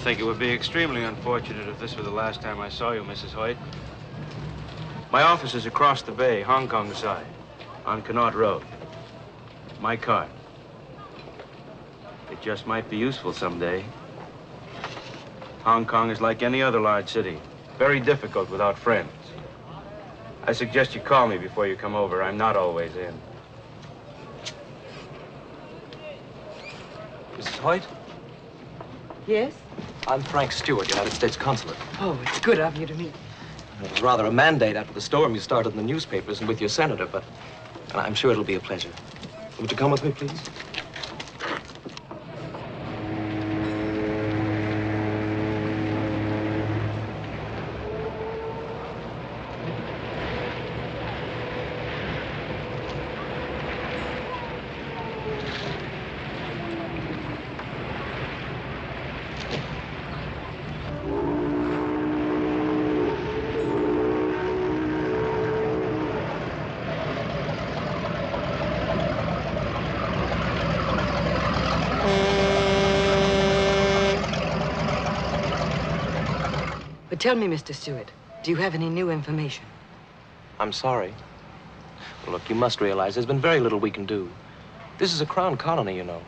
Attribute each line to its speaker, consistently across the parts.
Speaker 1: think it would be extremely unfortunate if this were the last time I saw you, Mrs. Hoyt. My office is across the bay, Hong Kong side, on Connaught Road. My card. It just might be useful someday. Hong Kong is like any other large city, very difficult without friends. I suggest you call me before you come over. I'm not always in.
Speaker 2: Mrs. Hoyt?
Speaker 3: Yes?
Speaker 2: I'm Frank Stewart, United States Consulate.
Speaker 3: Oh, it's good of you to meet.
Speaker 2: It was rather a mandate after the storm you started in the newspapers and with your senator, but I'm sure it'll be a pleasure. Would you come with me, please?
Speaker 3: But tell me, Mr. Stewart, do you have any new information?
Speaker 2: I'm sorry. Well, look, you must realize there's been very little we can do. This is a crown colony, you know.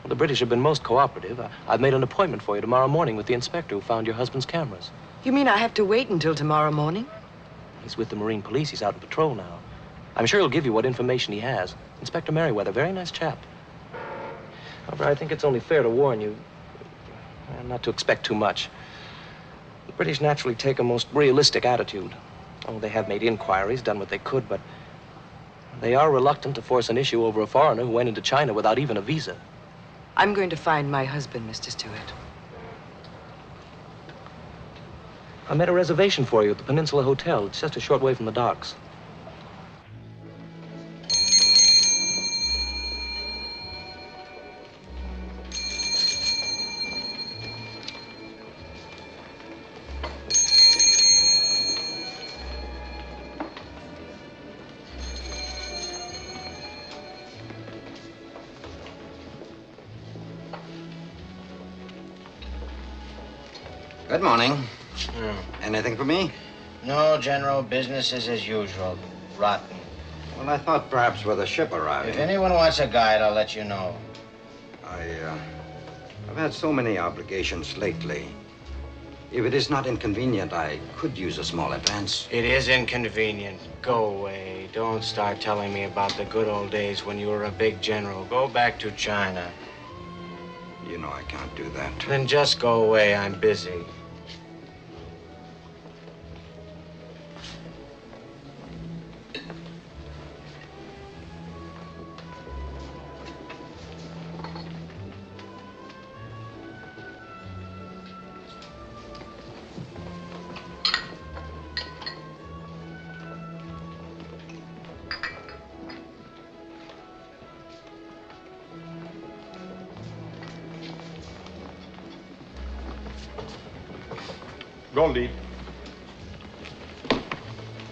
Speaker 2: Well, the British have been most cooperative. I've made an appointment for you tomorrow morning with the inspector who found your husband's cameras.
Speaker 3: You mean I have to wait until tomorrow morning?
Speaker 2: He's with the Marine Police. He's out on patrol now. I'm sure he'll give you what information he has. Inspector Merriweather, very nice chap. However, I think it's only fair to warn you not to expect too much. The British naturally take a most realistic attitude. Oh, they have made inquiries, done what they could, but they are reluctant to force an issue over a foreigner who went into China without even a visa.
Speaker 3: I'm going to find my husband, Mr. Stewart.
Speaker 2: I made a reservation for you at the Peninsula Hotel. It's just a short way from the docks.
Speaker 4: Good morning. Anything for me?
Speaker 5: No, General. Business is as usual. Rotten.
Speaker 4: Well, I thought perhaps with a ship arriving.
Speaker 5: If anyone wants a guide, I'll let you know.
Speaker 4: I've had so many obligations lately. If it is not inconvenient, I could use a small advance.
Speaker 5: It is inconvenient. Go away. Don't start telling me about the good old days when you were a big general. Go back to China.
Speaker 4: You know I can't do that.
Speaker 5: Then just go away. I'm busy.
Speaker 6: Goldie.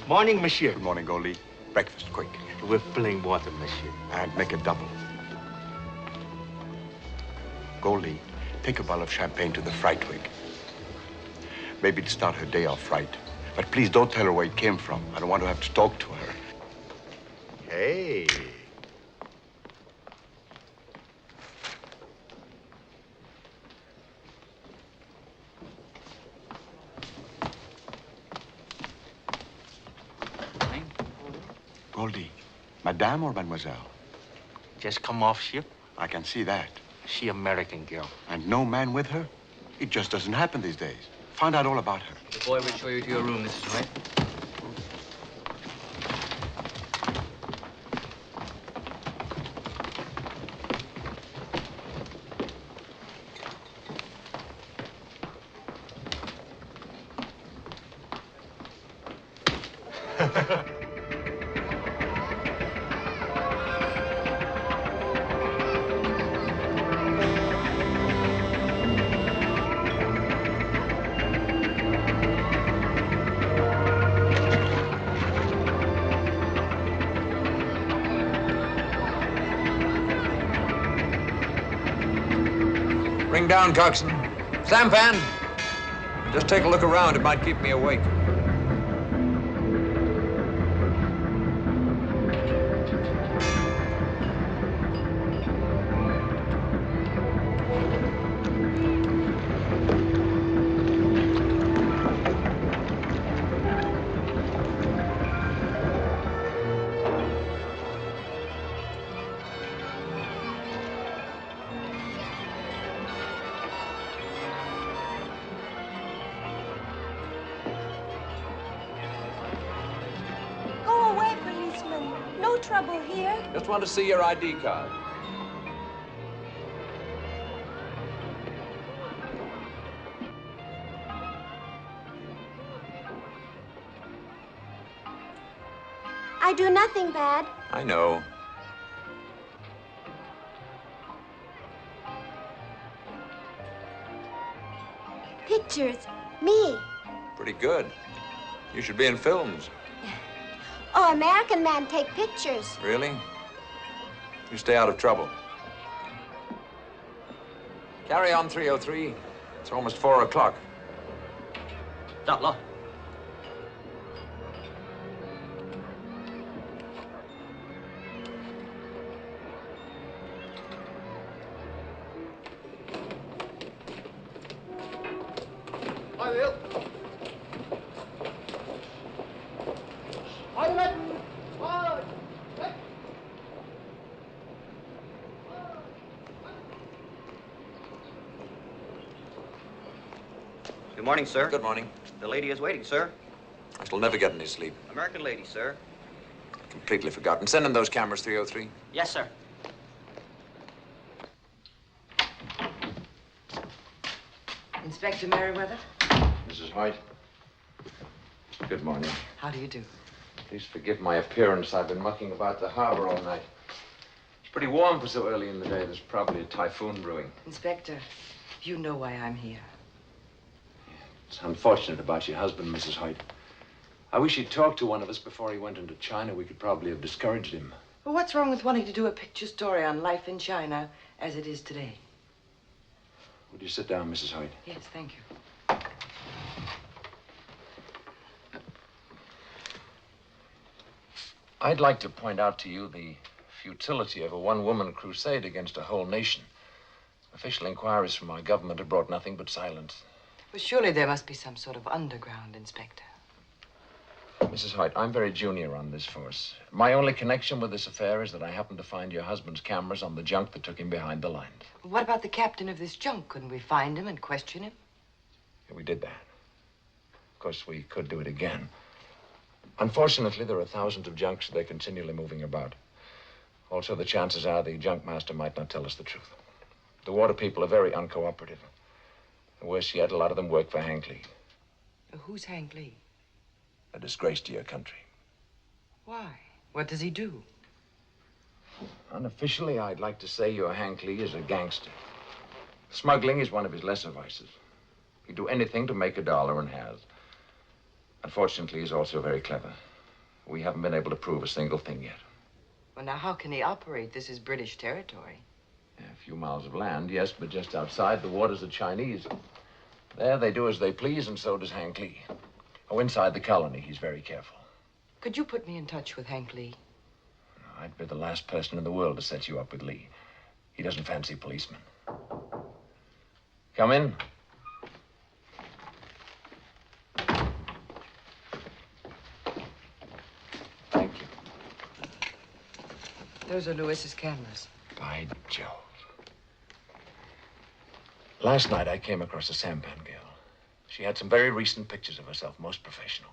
Speaker 7: Morning, monsieur.
Speaker 6: Good morning, Goldie. Breakfast, quick.
Speaker 7: With plain water, monsieur.
Speaker 6: And make it double. Goldie, take a bottle of champagne to the fright wig. Maybe to start her day off right. But please don't tell her where it came from. I don't want to have to talk to her.
Speaker 7: Hey.
Speaker 6: Goldie, madame or mademoiselle?
Speaker 7: Just come off ship.
Speaker 6: I can see that.
Speaker 7: She American girl.
Speaker 6: And no man with her? It just doesn't happen these days. Find out all about her.
Speaker 8: The boy will show you to your room, Mrs. White.
Speaker 9: Bring down, coxswain. Sampan, just take a look around. It might keep me awake.
Speaker 10: Trouble here?
Speaker 9: Just want to see your ID card.
Speaker 10: I do nothing bad.
Speaker 9: I know.
Speaker 10: Pictures. Me.
Speaker 9: Pretty good. You should be in films.
Speaker 10: Oh, American man take pictures.
Speaker 9: Really? You stay out of trouble. Carry on, 303. It's almost 4 o'clock.
Speaker 2: Stop, law.
Speaker 11: Hi, Will.
Speaker 12: Good morning, sir.
Speaker 9: Good morning.
Speaker 12: The lady is waiting, sir.
Speaker 9: I shall never get any sleep.
Speaker 12: American lady, sir.
Speaker 9: Completely forgotten. Send him those cameras, 303.
Speaker 2: Yes, sir.
Speaker 3: Inspector Merriweather?
Speaker 13: Mrs. White. Good morning.
Speaker 3: How do you do?
Speaker 13: Please forgive my appearance. I've been mucking about the harbor all night. It's pretty warm for so early in the day. There's probably a typhoon brewing.
Speaker 3: Inspector, you know why I'm here.
Speaker 13: It's unfortunate about your husband, Mrs. White. I wish he'd talked to one of us before he went into China. We could probably have discouraged him.
Speaker 3: Well, what's wrong with wanting to do a picture story on life in China as it is today?
Speaker 13: Would you sit down, Mrs. White?
Speaker 3: Yes, thank you.
Speaker 13: I'd like to point out to you the futility of a one-woman crusade against a whole nation. Official inquiries from our government have brought nothing but silence.
Speaker 3: Well, surely there must be some sort of underground, Inspector.
Speaker 13: Mrs. White, I'm very junior on this force. My only connection with this affair is that I happened to find your husband's cameras on the junk that took him behind the lines.
Speaker 3: What about the captain of this junk? Couldn't we find him and question him?
Speaker 13: Yeah, we did that. Of course, we could do it again. Unfortunately, there are thousands of junks. They're continually moving about. Also, the chances are the junk master might not tell us the truth. The water people are very uncooperative. And worse yet, a lot of them work for Hank Lee.
Speaker 3: Who's Hank Lee?
Speaker 13: A disgrace to your country.
Speaker 3: Why? What does he do?
Speaker 13: Unofficially, I'd like to say your Hank Lee is a gangster. Smuggling is one of his lesser vices. He'd do anything to make a dollar and has. Unfortunately, he's also very clever. We haven't been able to prove a single thing yet.
Speaker 3: Well, now, how can he operate? This is British territory.
Speaker 13: Yeah, a few miles of land, yes, but just outside, the waters are Chinese. There, they do as they please, and so does Hank Lee. Oh, inside the colony, he's very careful.
Speaker 3: Could you put me in touch with Hank Lee?
Speaker 13: I'd be the last person in the world to set you up with Lee. He doesn't fancy policemen. Come in. Thank you.
Speaker 3: Those are Lewis's cameras.
Speaker 13: By Jove. Last night, I came across a sampan girl. She had some very recent pictures of herself, most professional.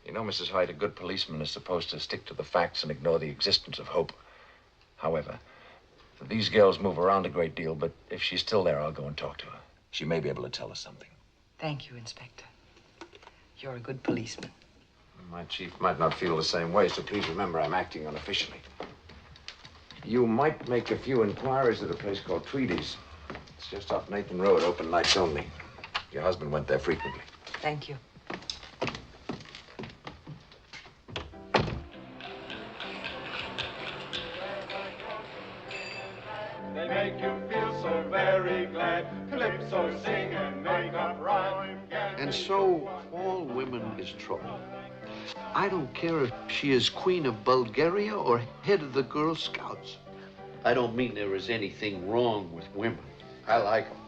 Speaker 13: You know, Mrs. White, a good policeman is supposed to stick to the facts and ignore the existence of hope. However, these girls move around a great deal, but if she's still there, I'll go and talk to her. She may be able to tell us something.
Speaker 3: Thank you, Inspector. You're a good policeman.
Speaker 13: My chief might not feel the same way, so please remember I'm acting unofficially. You might make a few inquiries at a place called Tweedy's. It's just off Nathan Road, open nights only. Your husband went there frequently.
Speaker 3: Thank you.
Speaker 11: They make you feel so very
Speaker 14: calypso sing and make up rhyme.
Speaker 15: And so, all women is trouble. I don't care if she is Queen of Bulgaria or head of the Girl Scouts. I don't mean there is anything wrong with women. I like them.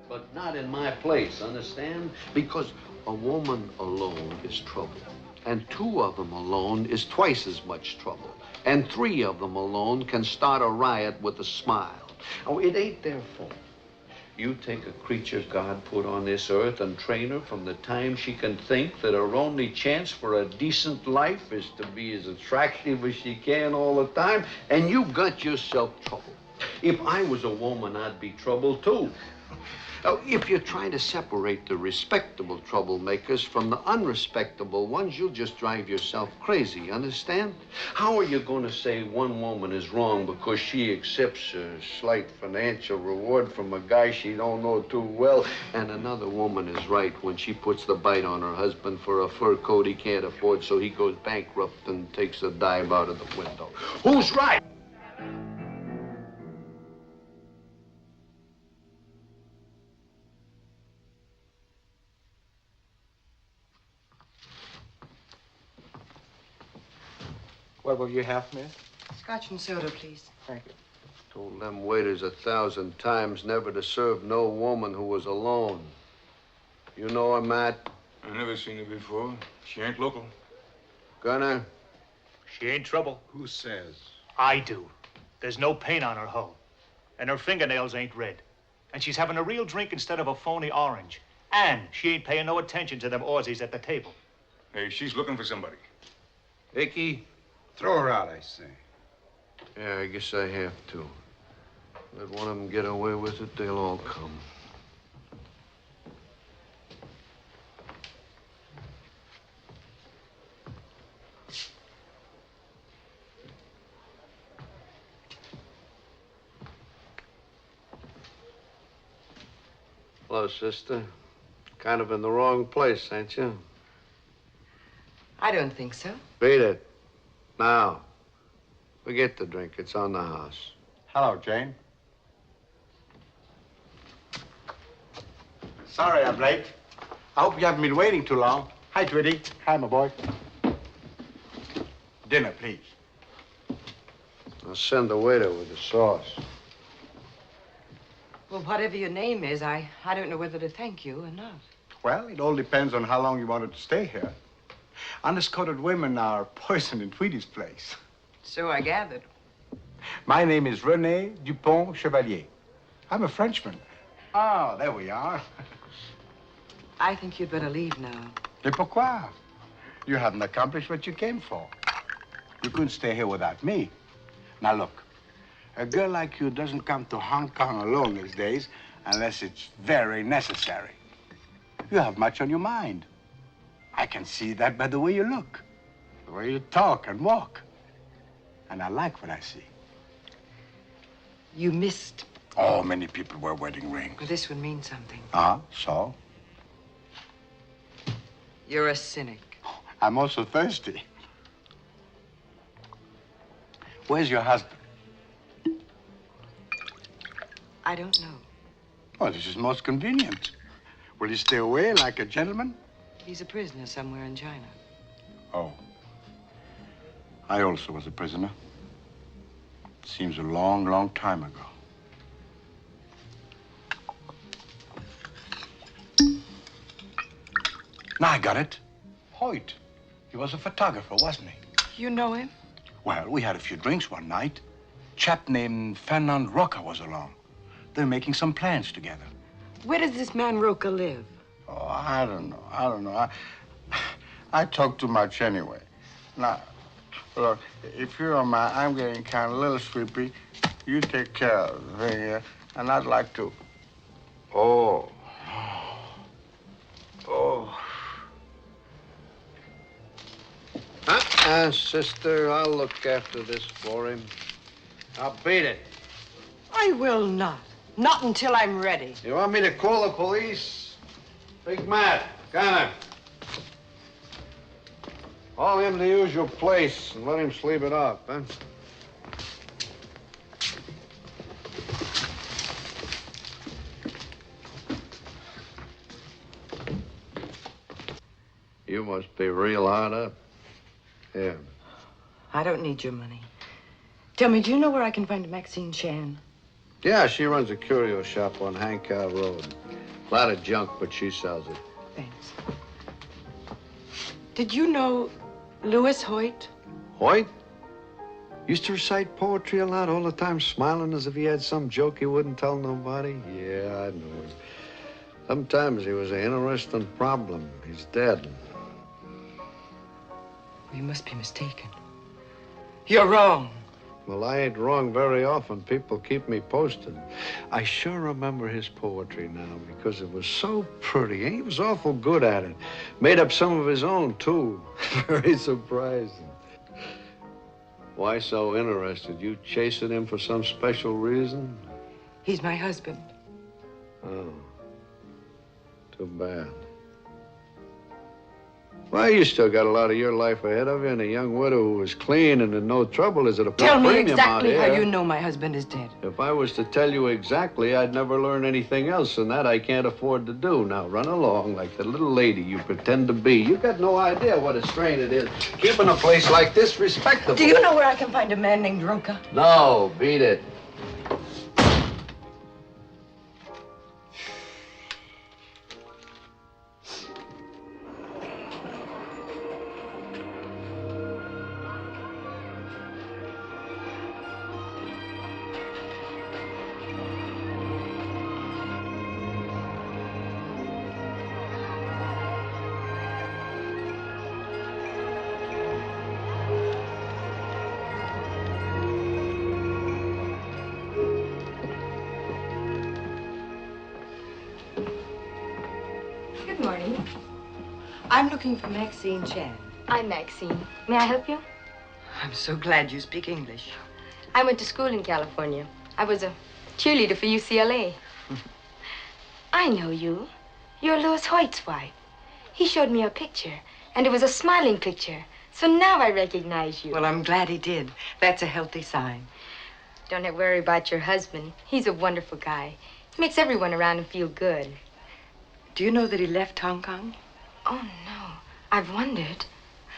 Speaker 15: But not in my place, understand? Because a woman alone is trouble. And two of them alone is twice as much trouble. And three of them alone can start a riot with a smile. Oh, it ain't their fault. You take a creature God put on this earth and train her from the time she can think that her only chance for a decent life is to be as attractive as she can all the time, and you got yourself trouble. If I was a woman, I'd be trouble too. If you're trying to separate the respectable troublemakers from the unrespectable ones, you'll just drive yourself crazy, understand? How are you going to say one woman is wrong because she accepts a slight financial reward from a guy she don't know too well, and another woman is right when she puts the bite on her husband for a fur coat he can't afford, so he goes bankrupt and takes a dive out of the window? Who's right?
Speaker 16: What will you have, miss?
Speaker 3: Scotch and soda, please.
Speaker 16: Thank you.
Speaker 15: Told them waiters 1,000 times never to serve no woman who was alone. You know her, Matt?
Speaker 17: I never seen her before. She ain't local.
Speaker 15: Gunner?
Speaker 18: She ain't trouble.
Speaker 17: Who says?
Speaker 18: I do. There's no paint on her hull. And her fingernails ain't red. And she's having a real drink instead of a phony orange. And she ain't paying no attention to them Aussies at the table.
Speaker 17: Hey, she's looking for somebody.
Speaker 15: Icky?
Speaker 19: Throw her out, I say.
Speaker 15: Yeah, I guess I have to. Let one of them get away with it, they'll all come. Hello, sister. Kind of in the wrong place, ain't you?
Speaker 3: I don't think so.
Speaker 15: Beat it. Now, forget the drink. It's on the house.
Speaker 19: Hello, Jane. Sorry I'm late. I hope you haven't been waiting too long. Hi, Twitty. Hi, my boy. Dinner, please.
Speaker 15: I'll send the waiter with the sauce.
Speaker 3: Well, whatever your name is, I don't know whether to thank you or not.
Speaker 19: Well, it all depends on how long you wanted to stay here. Honest-coated women are poison in Tweedy's place.
Speaker 3: So I gathered.
Speaker 19: My name is René Dupont Chevalier. I'm a Frenchman. Ah, there we are.
Speaker 3: I think you'd better leave now.
Speaker 19: Et pourquoi? You haven't accomplished what you came for. You couldn't stay here without me. Now, look. A girl like you doesn't come to Hong Kong alone these days unless it's very necessary. You have much on your mind. I can see that by the way you look, the way you talk and walk. And I like what I see.
Speaker 3: You missed.
Speaker 19: Oh, many people wear wedding rings.
Speaker 3: Well, this would mean something.
Speaker 19: So?
Speaker 3: You're a cynic.
Speaker 19: I'm also thirsty. Where's your husband?
Speaker 3: I don't know.
Speaker 19: Oh, this is most convenient. Will you stay away like a gentleman?
Speaker 3: He's a prisoner somewhere in China.
Speaker 19: Oh. I also was a prisoner. Seems a long, long time ago. Now I got it. Hoyt. He was a photographer, wasn't he?
Speaker 3: You know him?
Speaker 19: Well, we had a few drinks one night. Chap named Fernand Roca was along. They're making some plans together.
Speaker 3: Where does this man Roca live?
Speaker 19: Oh, I don't know. I talk too much anyway. Now, look, if you don't mind, I'm getting kind of a little sleepy. You take care of the thing here, and I'd like to.
Speaker 15: Oh. Sister, I'll look after this for him. I'll beat it.
Speaker 3: I will not. Not until I'm ready.
Speaker 15: You want me to call the police? Big Matt, Gunner. Call him to the usual place and let him sleep it off, huh? You must be real hard up. Yeah.
Speaker 3: I don't need your money. Tell me, do you know where I can find Maxine Chan?
Speaker 15: Yeah, she runs a curio shop on Hancock Road. A lot of junk, but she sells it.
Speaker 3: Thanks. Did you know Louis Hoyt?
Speaker 15: Hoyt? Used to recite poetry a lot, all the time smiling as if he had some joke he wouldn't tell nobody. Yeah, I know him. Sometimes he was an interesting problem. He's dead.
Speaker 3: You must be mistaken. You're wrong.
Speaker 15: Well, I ain't wrong very often. People keep me posted. I sure remember his poetry now because it was so pretty. And he was awful good at it. Made up some of his own, too. Very surprising. Why so interested? You chasing him for some special reason?
Speaker 3: He's my husband.
Speaker 15: Oh. Too bad. Well, you still got a lot of your life ahead of you, and a young widow who is clean and in no trouble is at a
Speaker 3: Tell me
Speaker 15: premium
Speaker 3: exactly
Speaker 15: out
Speaker 3: how
Speaker 15: here.
Speaker 3: you know my husband is dead.
Speaker 15: If I was to tell you exactly, I'd never learn anything else, and that I can't afford to do. Now, run along like the little lady you pretend to be. You got no idea what a strain it is, keeping a place like this respectable.
Speaker 3: Do you know where I can find a man named Roca?
Speaker 15: No, beat it.
Speaker 20: Good morning.
Speaker 3: I'm looking for Maxine Chan.
Speaker 20: I'm Maxine. May I help you?
Speaker 3: I'm so glad you speak English.
Speaker 20: I went to school in California. I was a cheerleader for UCLA. I know you. You're Louis Hoyt's wife. He showed me a picture, and it was a smiling picture. So now I recognize you.
Speaker 3: Well, I'm glad he did. That's a healthy sign.
Speaker 20: Don't have to worry about your husband. He's a wonderful guy. He makes everyone around him feel good.
Speaker 3: Do you know that he left Hong Kong?
Speaker 20: Oh, no. I've wondered.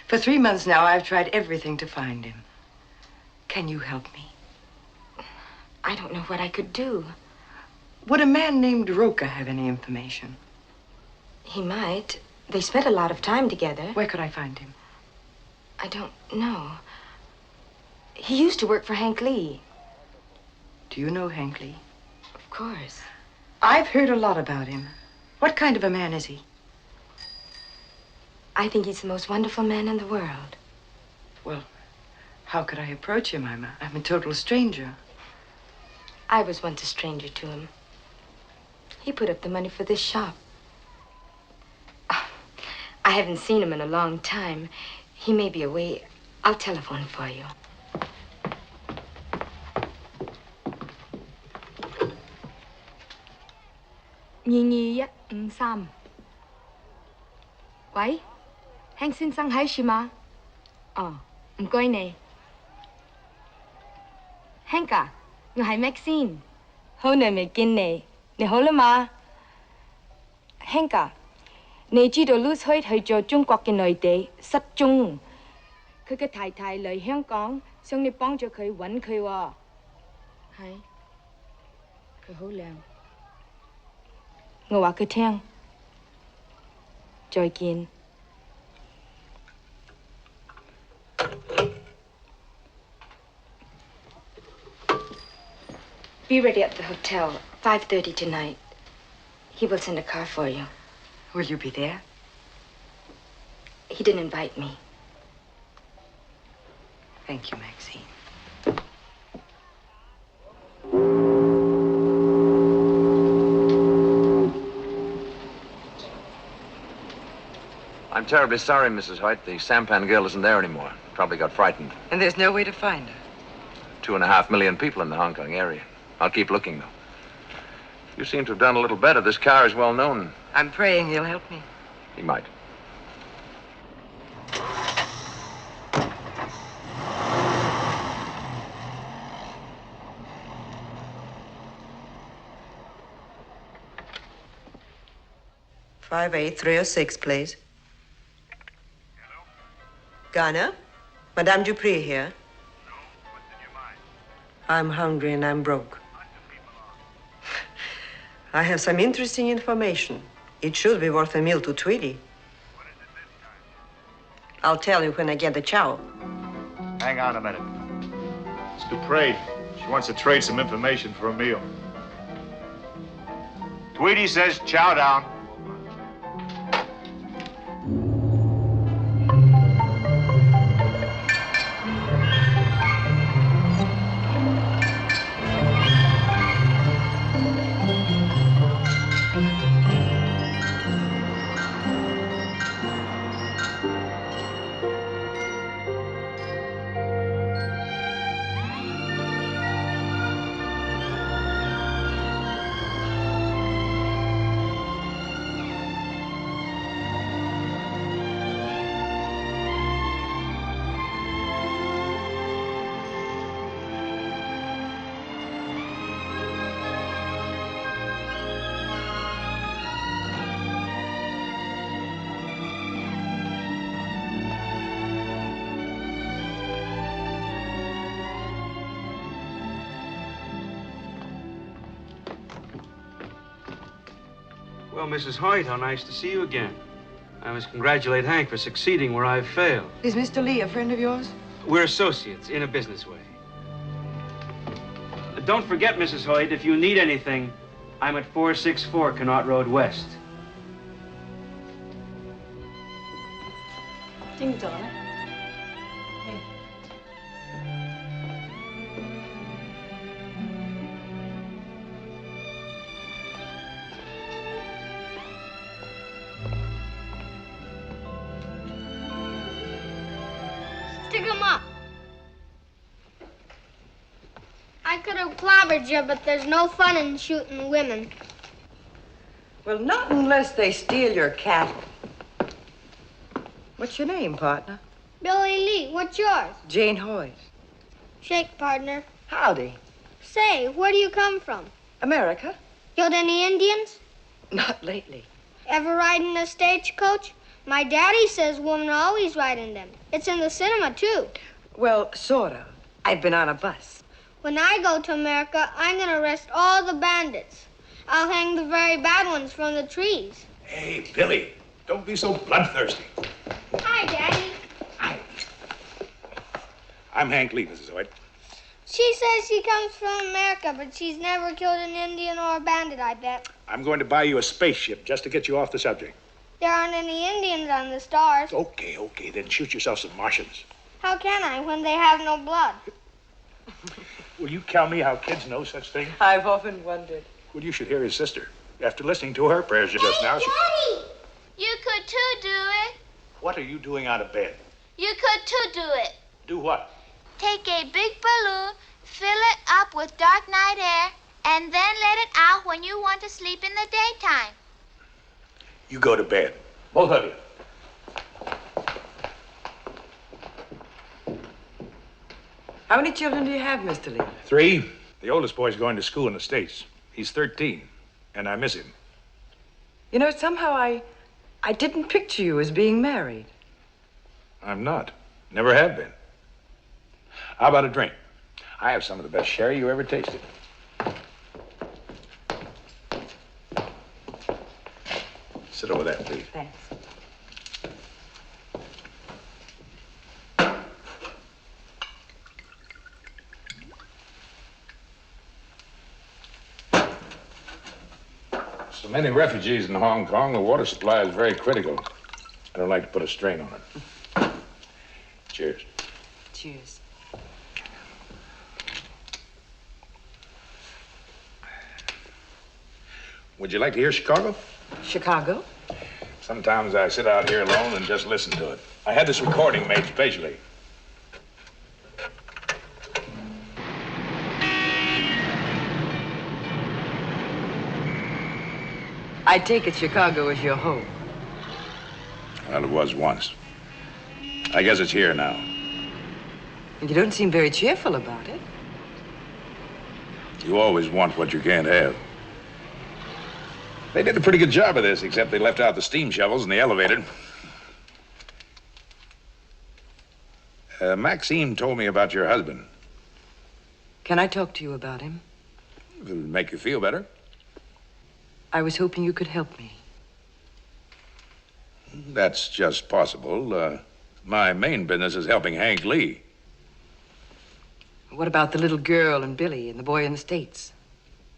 Speaker 3: For 3 months now, I've tried everything to find him. Can you help me?
Speaker 20: I don't know what I could do.
Speaker 3: Would a man named Roca have any information?
Speaker 20: He might. They spent a lot of time together.
Speaker 3: Where could I find him?
Speaker 20: I don't know. He used to work for Hank Lee.
Speaker 3: Do you know Hank Lee?
Speaker 20: Of course.
Speaker 3: I've heard a lot about him. What kind of a man is he?
Speaker 20: I think he's the most wonderful man in the world.
Speaker 3: Well, how could I approach him? I'm a total stranger.
Speaker 20: I was once a stranger to him. He put up the money for this shop. I haven't seen him in a long time. He may be away. I'll telephone for you.喂, 興先生喺樹嘛？哦，唔該你。Hank啊，我係 Maxine，好耐未見你，你好啦嘛 ？Hank啊，你知道 Louis Hoyt 去咗中國嘅內地失蹤，佢嘅太太嚟香港，想你幫助佢揾佢喎。係，佢好靚。我話佢聽，再見。Be ready at the hotel, 5:30 tonight. He will send a car for you.
Speaker 3: Will you be there?
Speaker 20: He didn't invite me.
Speaker 3: Thank you, Maxine.
Speaker 13: I'm terribly sorry, Mrs. Hoyt. The sampan girl isn't there anymore. Probably got frightened.
Speaker 3: And there's no way to find her?
Speaker 13: 2.5 million people in the Hong Kong area. I'll keep looking, though. You seem to have done a little better. This car is well known.
Speaker 3: I'm praying he'll help me.
Speaker 13: He might.
Speaker 3: Five 306, please.
Speaker 21: Ghana? Madame Dupree here. I'm hungry and I'm broke. I have some interesting information. It should be worth a meal to Tweety. I'll tell you when I get the chow.
Speaker 18: Hang on a minute. It's Dupree. She wants to trade some information for a meal. Tweety says chow down.
Speaker 1: Well, Mrs. Hoyt, how nice to see you again. I must congratulate Hank for succeeding where I've failed.
Speaker 3: Is Mr. Lee a friend of yours?
Speaker 1: We're associates in a business way. Don't forget, Mrs. Hoyt, if you need anything, I'm at 464 Connaught Road West.
Speaker 3: 聽咗咧？
Speaker 10: Stick him up. I could have clobbered you, but there's no fun in shooting women.
Speaker 3: Well, not unless they steal your cattle. What's your name, partner?
Speaker 10: Billy Lee, what's yours?
Speaker 3: Jane Hoyt.
Speaker 10: Shake, partner.
Speaker 3: Howdy.
Speaker 10: Say, where do you come from?
Speaker 3: America?
Speaker 10: Killed any Indians?
Speaker 3: Not lately.
Speaker 10: Ever ride in a stagecoach? My daddy says women always ride in them. It's in the cinema, too.
Speaker 3: Well, sort of. I've been on a bus.
Speaker 10: When I go to America, I'm going to arrest all the bandits. I'll hang the very bad ones from the trees.
Speaker 18: Hey, Billy, don't be so bloodthirsty.
Speaker 10: Hi, Daddy.
Speaker 18: I'm Hank Lee, Mrs. Hoyt.
Speaker 10: She says she comes from America, but she's never killed an Indian or a bandit, I bet.
Speaker 18: I'm going to buy you a spaceship just to get you off the subject.
Speaker 10: There aren't any Indians on the stars.
Speaker 18: Okay, then shoot yourself some Martians.
Speaker 10: How can I when they have no blood?
Speaker 18: Will you tell me how kids know such things?
Speaker 3: I've often wondered.
Speaker 18: Well, you should hear his sister. After listening to her prayers just now, she...
Speaker 10: Daddy! You could too do it.
Speaker 18: What are you doing out of bed?
Speaker 10: You could too do it.
Speaker 18: Do what?
Speaker 10: Take a big balloon, fill it up with dark night air, and then let it out when you want to sleep in the daytime.
Speaker 18: You go to bed. Both of you.
Speaker 3: How many children do you have, Mr. Lee?
Speaker 18: 3. The oldest boy's going to school in the States. He's 13, and I miss him.
Speaker 3: You know, somehow I didn't picture you as being married.
Speaker 18: I'm not. Never have been. How about a drink? I have some of the best sherry you ever tasted. Sit over there, please.
Speaker 3: Thanks.
Speaker 18: So many refugees in Hong Kong, the water supply is very critical. I don't like to put a strain on it. Cheers.
Speaker 3: Cheers.
Speaker 18: Would you like to hear Chicago?
Speaker 3: Chicago?
Speaker 18: Sometimes I sit out here alone and just listen to it. I had this recording made specially.
Speaker 3: I take it Chicago is your home.
Speaker 18: Well, it was once. I guess it's here now.
Speaker 3: And you don't seem very cheerful about it.
Speaker 18: You always want what you can't have. They did a pretty good job of this, except they left out the steam shovels and the elevator.
Speaker 4: Maxine told me about your husband.
Speaker 3: Can I talk to you about him?
Speaker 4: It'll make you feel better.
Speaker 3: I was hoping you could help me.
Speaker 4: That's just possible. My main business is helping Hank Lee.
Speaker 3: What about the little girl and Billy and the boy in the States?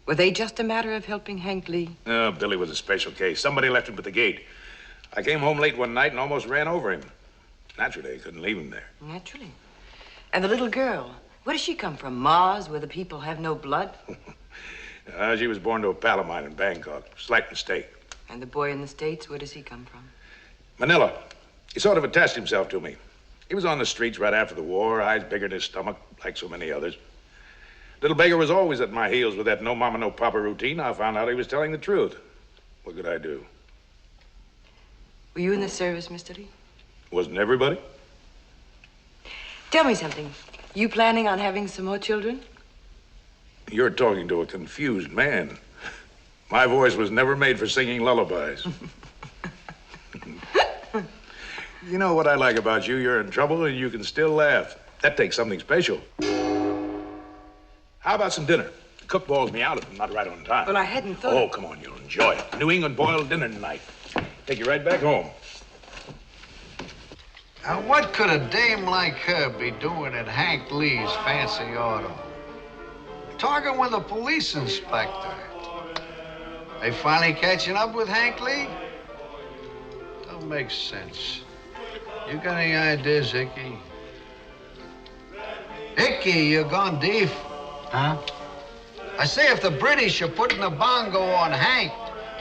Speaker 3: Were they just a matter of helping Hank Lee?
Speaker 4: No, Billy was a special case. Somebody left him at the gate. I came home late one night and almost ran over him. Naturally, I couldn't leave him there.
Speaker 3: Naturally. And the little girl, where does she come from? Mars, where the people have no blood?
Speaker 4: She was born to a pal of mine in Bangkok. Slight mistake.
Speaker 3: And the boy in the States, where does he come from?
Speaker 4: Manila. He sort of attached himself to me. He was on the streets right after the war, eyes bigger than his stomach, like so many others. Little beggar was always at my heels with that no mama, no papa routine. I found out he was telling the truth. What could I do?
Speaker 3: Were you in the service, Mr. Lee?
Speaker 4: Wasn't everybody?
Speaker 3: Tell me something. You planning on having some more children?
Speaker 4: You're talking to a confused man. My voice was never made for singing lullabies. You know what I like about you? You're in trouble and you can still laugh. That takes something special. How about some dinner? The cook boils me out if I'm not right on time.
Speaker 3: Well, I hadn't thought...
Speaker 4: Oh, come on, you'll enjoy it. New England boiled dinner tonight. Take you right back home.
Speaker 15: Now, what could a dame like her be doing at Hank Lee's fancy auto? Talking with a police inspector. They finally catching up with Hank Lee? Don't make sense. You got any ideas, Icky? Icky, you're gone deaf. Huh? I say if the British are putting a bongo on Hank,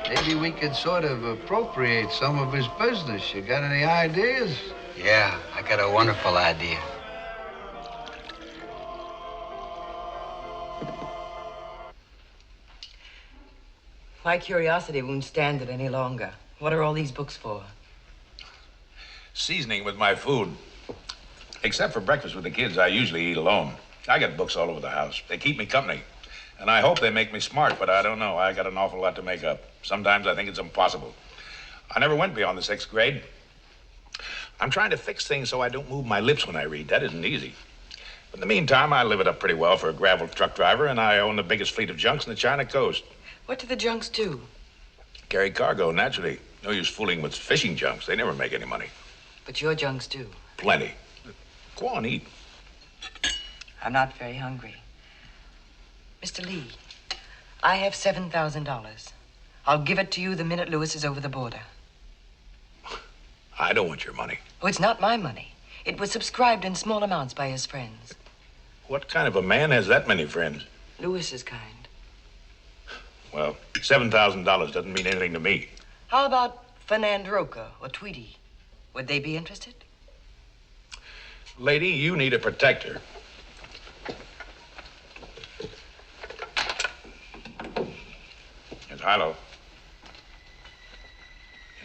Speaker 15: maybe we could sort of appropriate some of his business. You got any ideas?
Speaker 22: Yeah, I got a wonderful idea.
Speaker 3: My curiosity won't stand it any longer. What are all these books for?
Speaker 4: Seasoning with my food. Except for breakfast with the kids, I usually eat alone. I got books all over the house. They keep me company. And I hope they make me smart, but I don't know. I got an awful lot to make up. Sometimes I think it's impossible. I never went beyond the 6th grade. I'm trying to fix things so I don't move my lips when I read. That isn't easy. But in the meantime, I live it up pretty well for a gravel truck driver, and I own the biggest fleet of junks in the China coast.
Speaker 3: What do the junks do?
Speaker 4: Carry cargo, naturally. No use fooling with fishing junks. They never make any money.
Speaker 3: But your junks do.
Speaker 4: Plenty. Go on, eat.
Speaker 3: I'm not very hungry. Mr. Lee, I have $7,000. I'll give it to you the minute Lewis is over the border.
Speaker 4: I don't want your money.
Speaker 3: Oh, it's not my money. It was subscribed in small amounts by his friends.
Speaker 4: What kind of a man has that many friends?
Speaker 3: Lewis's kind.
Speaker 4: Well, $7,000 doesn't mean anything to me.
Speaker 3: How about Fernand Roca or Tweedy? Would they be interested?
Speaker 4: Lady, you need a protector. It's Hilo.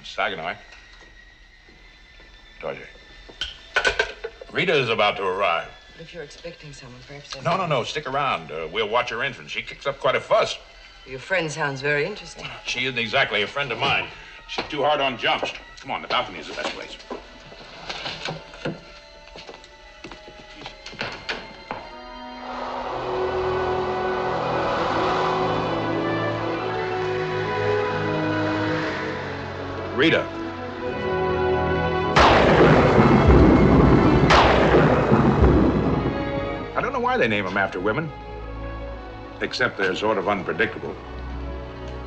Speaker 4: It's Saginaw. Told you. Rita is about to arrive.
Speaker 3: But if you're expecting someone, perhaps...
Speaker 4: No. Stick around. We'll watch her entrance. She kicks up quite a fuss.
Speaker 3: Your friend sounds very interesting.
Speaker 4: She isn't exactly a friend of mine. She's too hard on jumps. Come on, the balcony is the best place. Rita. I don't know why they name them after women. Except they're sort of unpredictable.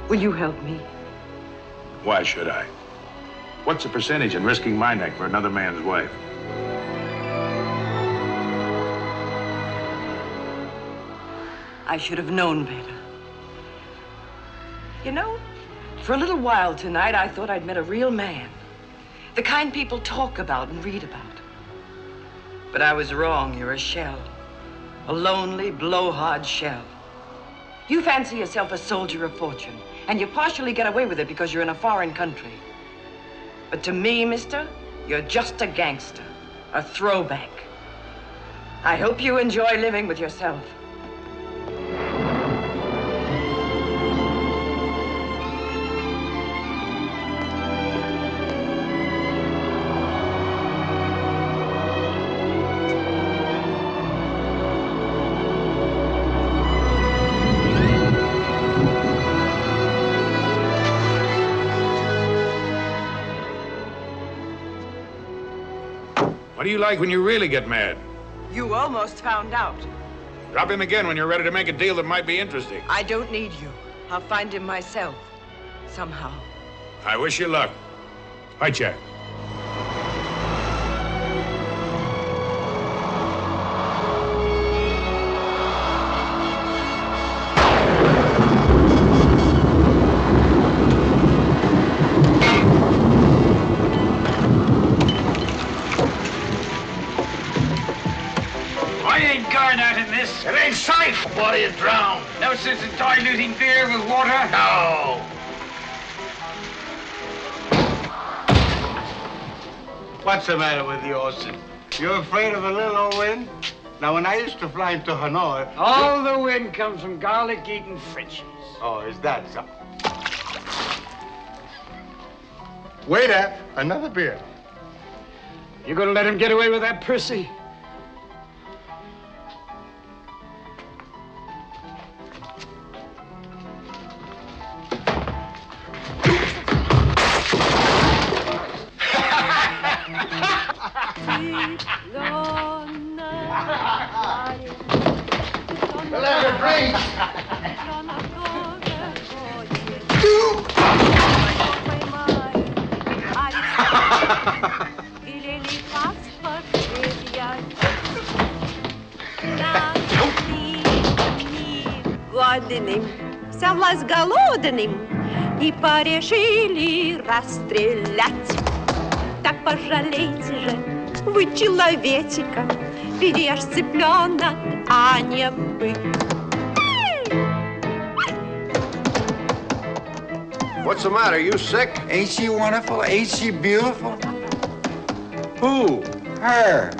Speaker 3: Will you help me?
Speaker 4: Why should I? What's the percentage in risking my neck for another man's wife?
Speaker 3: I should have known better. You know, for a little while tonight, I thought I'd met a real man. The kind people talk about and read about. But I was wrong. You're a shell. A lonely, blowhard shell. You fancy yourself a soldier of fortune, and you partially get away with it because you're in a foreign country. But to me, mister, you're just a gangster, a throwback. I hope you enjoy living with yourself.
Speaker 4: What do you like when you really get mad?
Speaker 3: You almost found out.
Speaker 4: Drop him again when you're ready to make a deal that might be interesting.
Speaker 3: I don't need you. I'll find him myself. Somehow.
Speaker 4: I wish you luck. Hi, Jack.
Speaker 5: It ain't safe. Why do you drown? No sense in diluting beer with water. No.
Speaker 19: What's the matter with you, Orson? You afraid of a little old wind? Now, when I used to fly into Hanoi...
Speaker 5: All the wind comes from garlic-eating Frenchies.
Speaker 19: Oh, is that so? Waiter, another beer.
Speaker 5: You gonna let him get away with that, Percy?
Speaker 19: Let her drink.
Speaker 7: Годным, совласть голодным, и порешили расстрелять. Так пожалейте же вы человечика, берешь цыпленок, а не бык.
Speaker 15: What's the matter? You sick?
Speaker 23: Ain't she wonderful? Ain't she beautiful? Who? Her.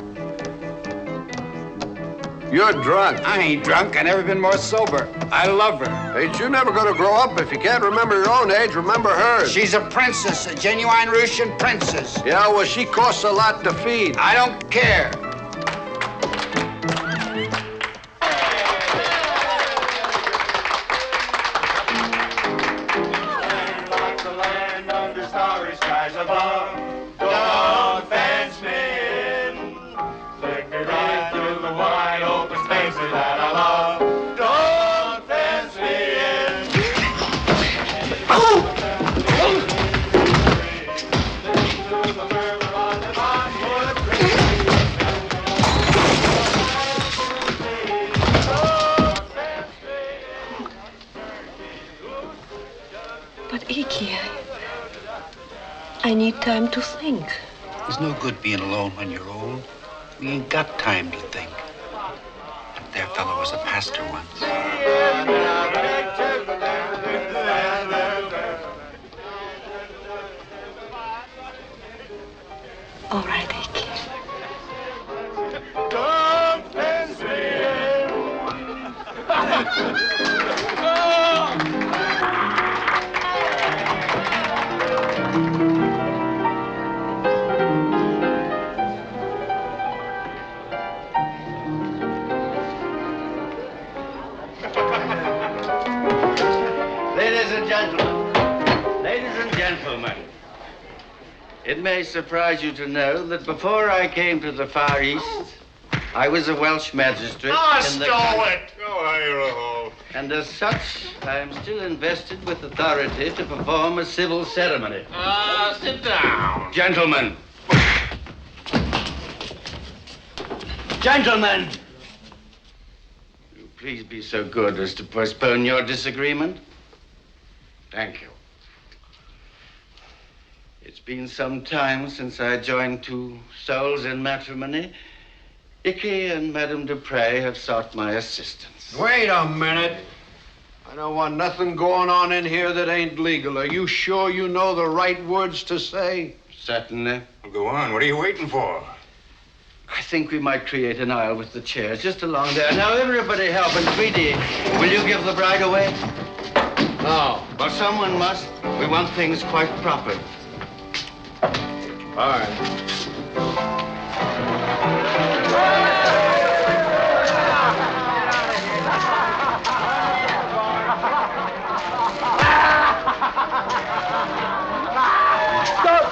Speaker 15: You're drunk.
Speaker 23: I ain't drunk. I never been more sober. I love her.
Speaker 15: Ain't you never gonna grow up? If you can't remember your own age, remember hers.
Speaker 23: She's a princess, a genuine Russian princess.
Speaker 15: Yeah, well, she costs a lot to feed.
Speaker 23: I don't care.
Speaker 7: I need time to think.
Speaker 23: It's no good being alone when you're old. We ain't got time to think. That there fellow was a pastor once.
Speaker 7: All right, Icky.
Speaker 24: Ladies and gentlemen, it may surprise you to know that before I came to the Far East, I was a Welsh magistrate.
Speaker 5: Stow it! Go hire a hole.
Speaker 24: And as such, I am still invested with authority to perform a civil ceremony.
Speaker 5: Sit down.
Speaker 24: Gentlemen. Gentlemen! Will you please be so good as to postpone your disagreement? Thank you. It's been some time since I joined two souls in matrimony. Icky and Madame Dupre have sought my assistance.
Speaker 15: Wait a minute. I don't want nothing going on in here that ain't legal. Are you sure you know the right words to say?
Speaker 24: Certainly.
Speaker 17: Well, go on. What are you waiting for?
Speaker 24: I think we might create an aisle with the chairs just along there. Now, everybody help. And, Tweety, will you give the bride away? No. Well, someone must. We want things quite proper.
Speaker 15: All right.
Speaker 5: Stop!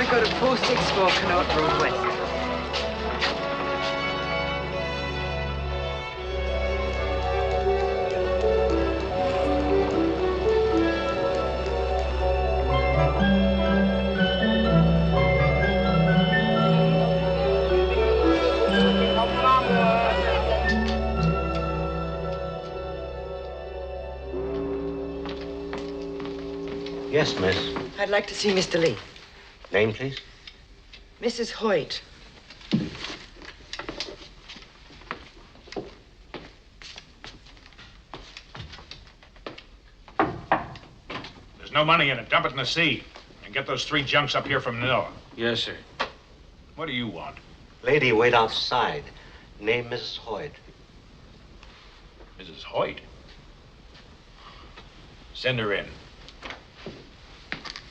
Speaker 3: Go to 464 Connaught Road West.
Speaker 6: Yes, miss.
Speaker 3: I'd like to see Mr. Lee.
Speaker 6: Name, please?
Speaker 3: Mrs. Hoyt.
Speaker 4: There's no money in it. Dump it in the sea. And get those 3 junks up here from Manila.
Speaker 1: Yes, sir.
Speaker 4: What do you want?
Speaker 6: Lady, wait outside. Name Mrs. Hoyt.
Speaker 4: Mrs. Hoyt? Send her in.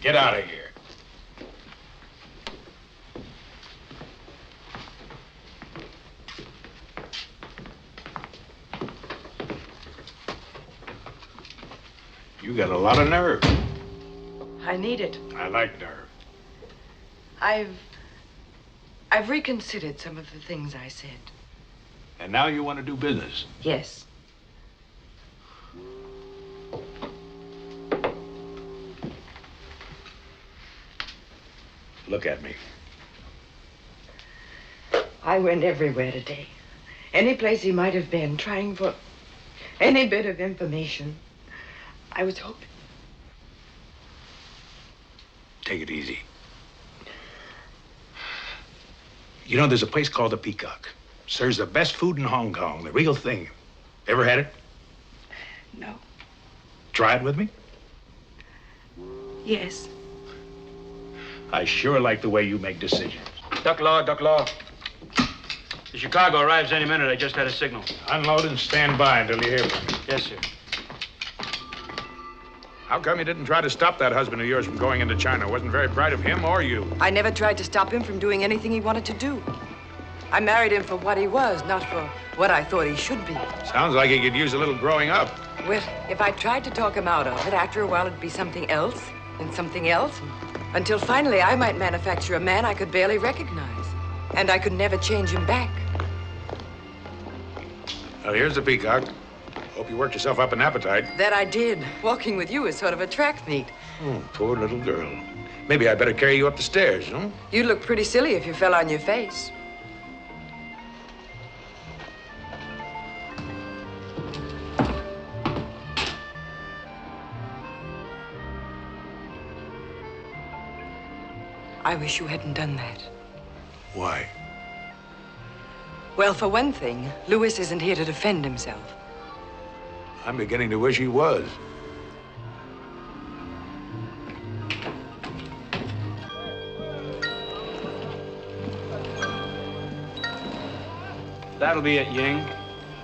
Speaker 4: Get out of here. You got a lot of nerve.
Speaker 3: I need it.
Speaker 4: I like nerve.
Speaker 3: I've reconsidered some of the things I said.
Speaker 4: And now you want to do business?
Speaker 3: Yes.
Speaker 4: Look at me.
Speaker 3: I went everywhere today. Any place he might have been, trying for any bit of information. I was hoping.
Speaker 4: Take it easy. You know, there's a place called the Peacock. Serves the best food in Hong Kong, the real thing. Ever had it?
Speaker 3: No.
Speaker 4: Try it with me?
Speaker 3: Yes.
Speaker 4: I sure like the way you make decisions.
Speaker 1: Duck Law. The Chicago arrives any minute. I just had a signal.
Speaker 4: Unload and stand by until you hear from me.
Speaker 1: Yes, sir.
Speaker 4: How come you didn't try to stop that husband of yours from going into China? Wasn't very bright of him or you.
Speaker 3: I never tried to stop him from doing anything he wanted to do. I married him for what he was, not for what I thought he should be.
Speaker 4: Sounds like he could use a little growing up.
Speaker 3: Well, if I tried to talk him out of it, after a while it'd be something else, and something else, until finally I might manufacture a man I could barely recognize. And I could never change him back.
Speaker 4: Well, here's the Peacock. Hope you worked yourself up an appetite.
Speaker 3: That I did. Walking with you is sort of a track meet.
Speaker 4: Oh, poor little girl. Maybe I better carry you up the stairs, huh?
Speaker 3: You'd look pretty silly if you fell on your face. I wish you hadn't done that.
Speaker 4: Why?
Speaker 3: Well, for one thing, Louis isn't here to defend himself.
Speaker 4: I'm beginning to wish he was.
Speaker 1: That'll be it, Ying.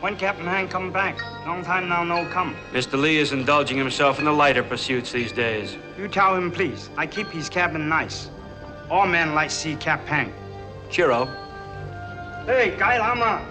Speaker 5: When Captain Han come back? Long time now no come.
Speaker 1: Mr. Lee is indulging himself in the lighter pursuits these days.
Speaker 5: You tell him, please. I keep his cabin nice. All men like see Cap Han.
Speaker 1: Cheero.
Speaker 5: Hey, Guy Lama.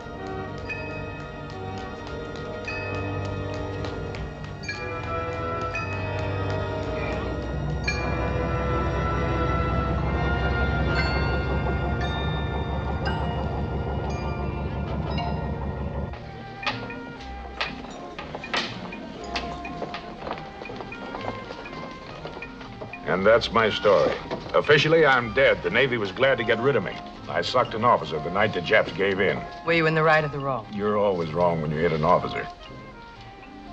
Speaker 4: And that's my story. Officially, I'm dead. The Navy was glad to get rid of me. I sucked an officer the night the Japs gave in.
Speaker 3: Were you in the right or the wrong?
Speaker 4: You're always wrong when you hit an officer.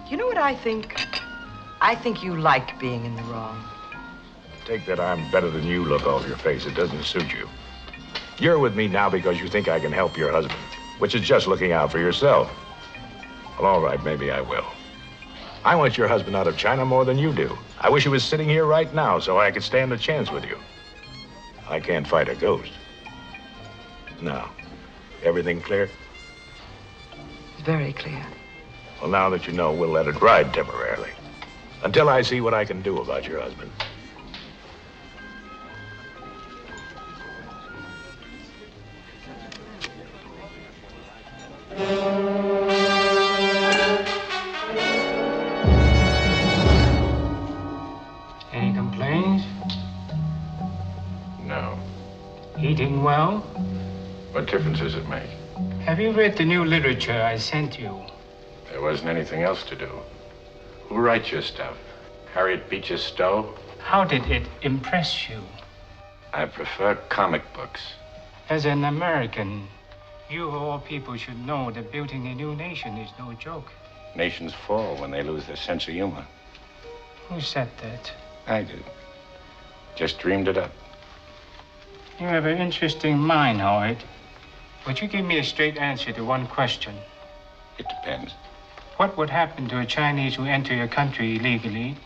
Speaker 3: You know what I think? I think you like being in the wrong.
Speaker 4: Take that I'm better than you look off your face. It doesn't suit you. You're with me now because you think I can help your husband, which is just looking out for yourself. Well, all right, maybe I will. I want your husband out of China more than you do. I wish he was sitting here right now so I could stand a chance with you. I can't fight a ghost. Now, everything clear?
Speaker 3: Very clear.
Speaker 4: Well, now that you know, we'll let it ride temporarily. Until I see what I can do about your husband.
Speaker 5: Any complaints?
Speaker 13: No.
Speaker 5: Eating well?
Speaker 13: What difference does it make?
Speaker 5: Have you read the new literature I sent you?
Speaker 13: There wasn't anything else to do. Who writes your stuff? Harriet Beecher Stowe?
Speaker 5: How did it impress you?
Speaker 13: I prefer comic books.
Speaker 5: As an American, you of all people should know that building a new nation is no joke.
Speaker 13: Nations fall when they lose their sense of humor.
Speaker 5: Who said that?
Speaker 13: I did. Just dreamed it up.
Speaker 5: You have an interesting mind, Howard. Would you give me a straight answer to one question?
Speaker 13: It depends.
Speaker 5: What would happen to a Chinese who enter your country illegally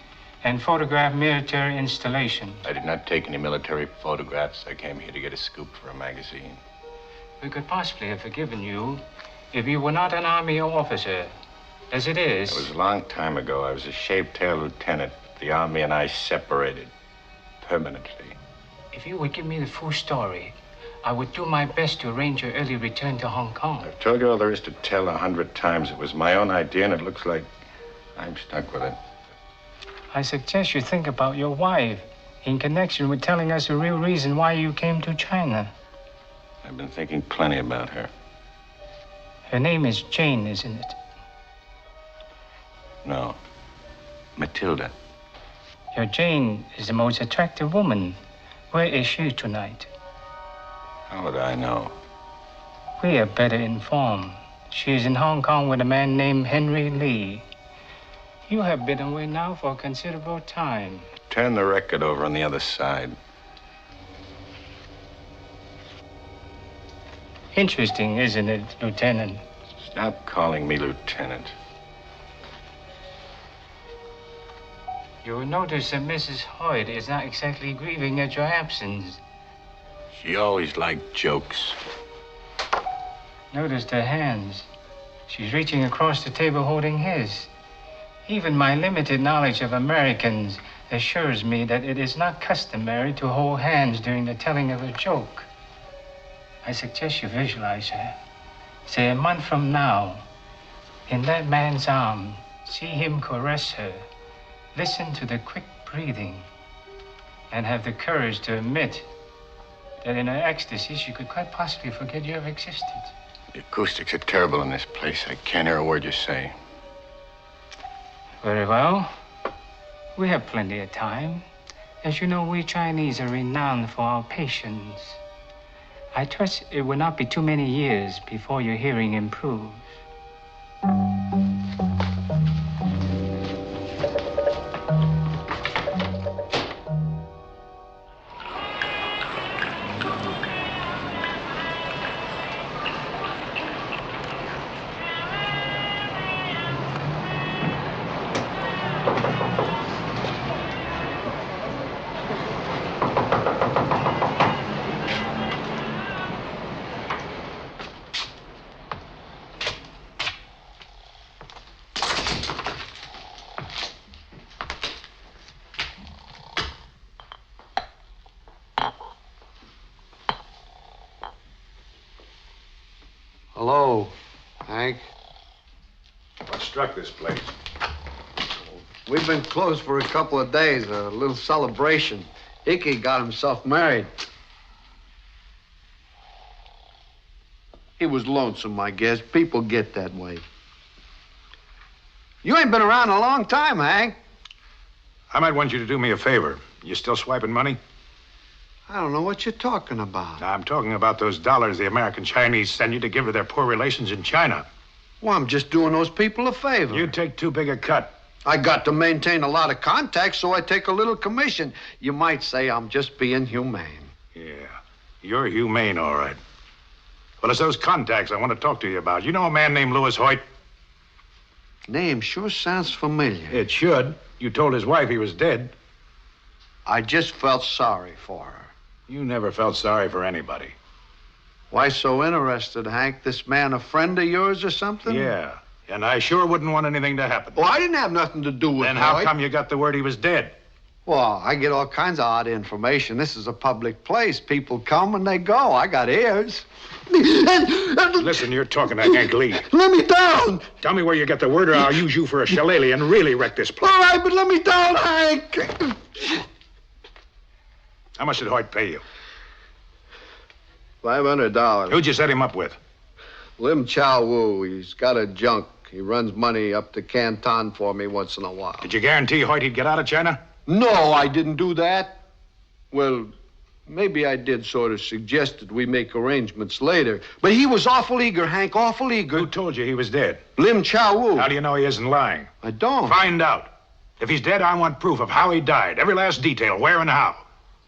Speaker 5: and photograph military installations?
Speaker 13: I did not take any military photographs. I came here to get a scoop for a magazine.
Speaker 5: We could possibly have forgiven you if you were not an army officer. As it is...
Speaker 13: It was a long time ago. I was a shaved-tail lieutenant. The Army and I separated permanently.
Speaker 5: If you would give me the full story, I would do my best to arrange your early return to Hong Kong.
Speaker 13: I've told you all there is to tell 100 times. It was my own idea, and it looks like I'm stuck with it.
Speaker 5: I suggest you think about your wife in connection with telling us the real reason why you came to China.
Speaker 13: I've been thinking plenty about her.
Speaker 5: Her name is Jane, isn't it?
Speaker 13: No. Matilda.
Speaker 5: Your Jane is the most attractive woman. Where is she tonight?
Speaker 13: How would I know?
Speaker 5: We are better informed. She is in Hong Kong with a man named Henry Lee. You have been away now for a considerable time.
Speaker 13: Turn the record over on the other side.
Speaker 5: Interesting, isn't it, Lieutenant?
Speaker 13: Stop calling me Lieutenant.
Speaker 5: You will notice that Mrs. Hoyt is not exactly grieving at your absence.
Speaker 13: She always liked jokes.
Speaker 5: Notice her hands. She's reaching across the table holding his. Even my limited knowledge of Americans assures me that it is not customary to hold hands during the telling of a joke. I suggest you visualize her. Say a month from now, in that man's arm, see him caress her. Listen to the quick breathing and have the courage to admit that in her ecstasy, she could quite possibly forget you have existed.
Speaker 13: The acoustics are terrible in this place. I can't hear a word you say.
Speaker 5: Very well. We have plenty of time. As you know, we Chinese are renowned for our patience. I trust it will not be too many years before your hearing improves.
Speaker 4: What struck this place?
Speaker 24: We've been closed for a couple of days, a little celebration. Icky got himself married. He was lonesome, I guess. People get that way. You ain't been around a long time, Hank.
Speaker 4: I might want you to do me a favor. You still swiping money?
Speaker 24: I don't know what you're talking about.
Speaker 4: I'm talking about those dollars the American Chinese send you to give to their poor relations in China.
Speaker 24: Well, I'm just doing those people a favor.
Speaker 4: You take too big a cut.
Speaker 24: I got to maintain a lot of contacts, so I take a little commission. You might say I'm just being humane.
Speaker 4: Yeah, you're humane, all right. Well, it's those contacts I want to talk to you about. You know a man named Louis Hoyt?
Speaker 24: Name sure sounds familiar.
Speaker 4: It should. You told his wife he was dead.
Speaker 24: I just felt sorry for her.
Speaker 4: You never felt sorry for anybody.
Speaker 24: Why so interested, Hank? This man a friend of yours or something?
Speaker 4: Yeah, and I sure wouldn't want anything to happen.
Speaker 24: Well, I didn't have nothing to do with it.
Speaker 4: Then how come you got the word he was dead?
Speaker 24: Well, I get all kinds of odd information. This is a public place. People come and they go. I got ears.
Speaker 4: Listen, you're talking to Hank Lee.
Speaker 24: Let me down.
Speaker 4: Tell me where you get the word or I'll use you for a shillelagh and really wreck this place.
Speaker 24: All right, but let me down, Hank.
Speaker 4: How much did Hoyt pay you?
Speaker 24: $500.
Speaker 4: Who'd you set him up with?
Speaker 24: Lim Chow Wu. He's got a junk. He runs money up to Canton for me once in a while.
Speaker 4: Did you guarantee Hoyt he'd get out of China?
Speaker 24: No, I didn't do that. Well, maybe I did sort of suggested we make arrangements later. But he was awful eager, Hank, awful eager.
Speaker 4: Who told you he was dead?
Speaker 24: Lim Chow Wu.
Speaker 4: How do you know he isn't lying?
Speaker 24: I don't.
Speaker 4: Find out. If he's dead, I want proof of how he died. Every last detail, where and how.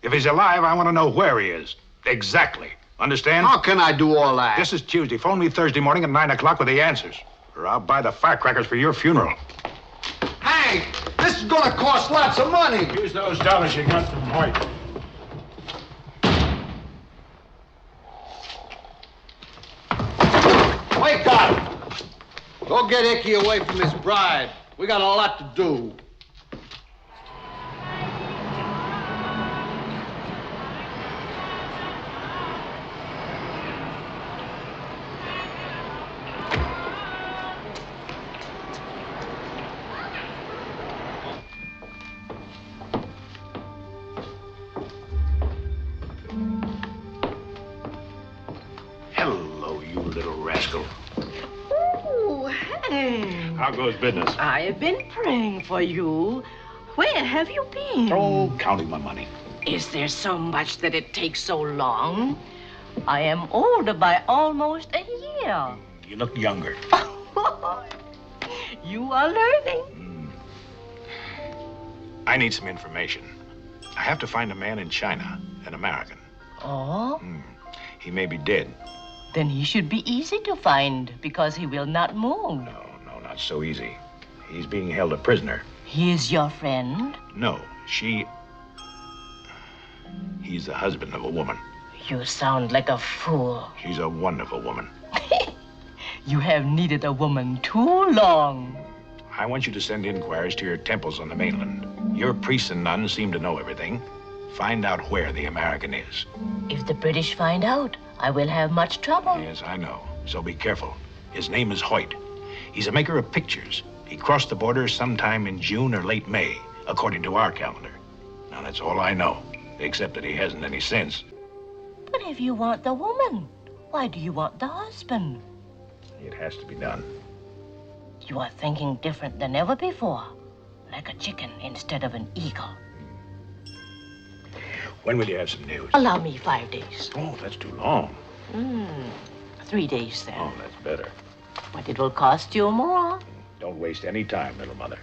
Speaker 4: If he's alive, I want to know where he is. Exactly. Understand?
Speaker 24: How can I do all that?
Speaker 4: This is Tuesday. Phone me Thursday morning at 9 o'clock with the answers. Or I'll buy the firecrackers for your funeral.
Speaker 24: Hank, this is gonna cost lots of money.
Speaker 4: Use those dollars you got from Hoyt.
Speaker 24: Wake up! Go get Icky away from his bride. We got a lot to do.
Speaker 4: Hello, you little rascal.
Speaker 2: Oh, Hank.
Speaker 4: How goes business?
Speaker 2: I have been praying for you. Where have you been?
Speaker 4: Oh, counting my money.
Speaker 2: Is there so much that it takes so long? I am older by almost a year.
Speaker 4: You look younger.
Speaker 2: You are learning.
Speaker 4: I need some information. I have to find a man in China, an American.
Speaker 2: Oh?
Speaker 4: He may be dead.
Speaker 2: Then he should be easy to find because he will not move.
Speaker 4: No, not so easy. He's being held a prisoner.
Speaker 2: He is your friend?
Speaker 4: No, he's the husband of a woman.
Speaker 2: You sound like a fool.
Speaker 4: She's a wonderful woman.
Speaker 2: You have needed a woman too long.
Speaker 4: I want you to send inquiries to your temples on the mainland. Your priests and nuns seem to know everything. Find out where the American is.
Speaker 2: If the British find out, I will have much trouble.
Speaker 4: Yes, I know. So be careful. His name is Hoyt. He's a maker of pictures. He crossed the border sometime in June or late May, according to our calendar. Now, that's all I know, except that he hasn't any sense.
Speaker 2: But if you want the woman, why do you want the husband?
Speaker 4: It has to be done.
Speaker 2: You are thinking different than ever before, like a chicken instead of an eagle.
Speaker 4: When will you have some news?
Speaker 2: Allow me 5 days.
Speaker 4: Oh, that's too long.
Speaker 2: 3 days then.
Speaker 4: Oh, that's better.
Speaker 2: But it will cost you more.
Speaker 4: Don't waste any time, little mother.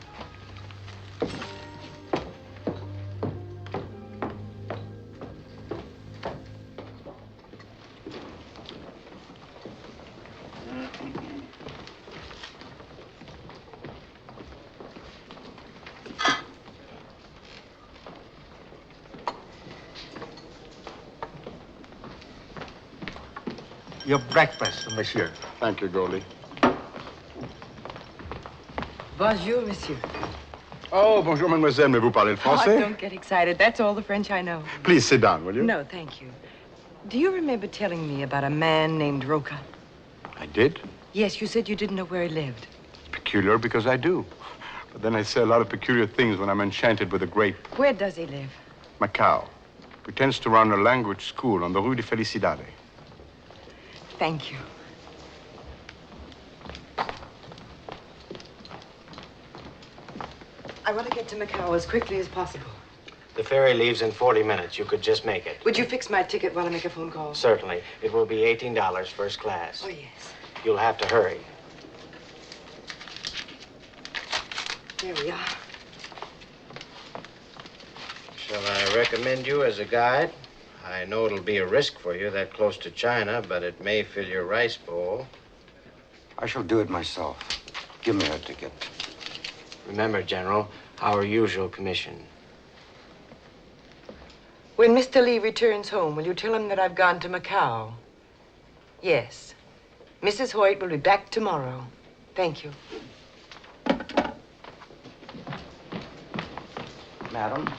Speaker 19: Your breakfast, monsieur. Thank you, Goldie.
Speaker 3: Bonjour, monsieur.
Speaker 19: Oh, bonjour, mademoiselle. Mais vous parlez le français?
Speaker 3: Oh, don't get excited. That's all the French I know.
Speaker 19: Please sit down, will you?
Speaker 3: No, thank you. Do you remember telling me about a man named Roca?
Speaker 19: I did?
Speaker 3: Yes, you said you didn't know where he lived.
Speaker 19: peculiar because I do. But then I say a lot of peculiar things when I'm enchanted with a grape.
Speaker 3: Where does he live?
Speaker 19: Macau. Pretends to run a language school on the Rue de Felicidade.
Speaker 3: Thank you. I want to get to Macau as quickly as possible.
Speaker 6: The ferry leaves in 40 minutes. You could just make it.
Speaker 3: Would you fix my ticket while I make a phone call?
Speaker 6: Certainly. It will be $18 first class.
Speaker 3: Oh, yes.
Speaker 6: You'll have to hurry.
Speaker 3: There we are.
Speaker 6: Shall I recommend you as a guide? I know it'll be a risk for you that close to China, but it may fill your rice bowl.
Speaker 17: I shall do it myself. Give me a ticket.
Speaker 6: Remember, General, our usual commission.
Speaker 3: When Mr. Lee returns home, will you tell him that I've gone to Macau? Yes. Mrs. Hoyt will be back tomorrow. Thank you.
Speaker 17: Madam,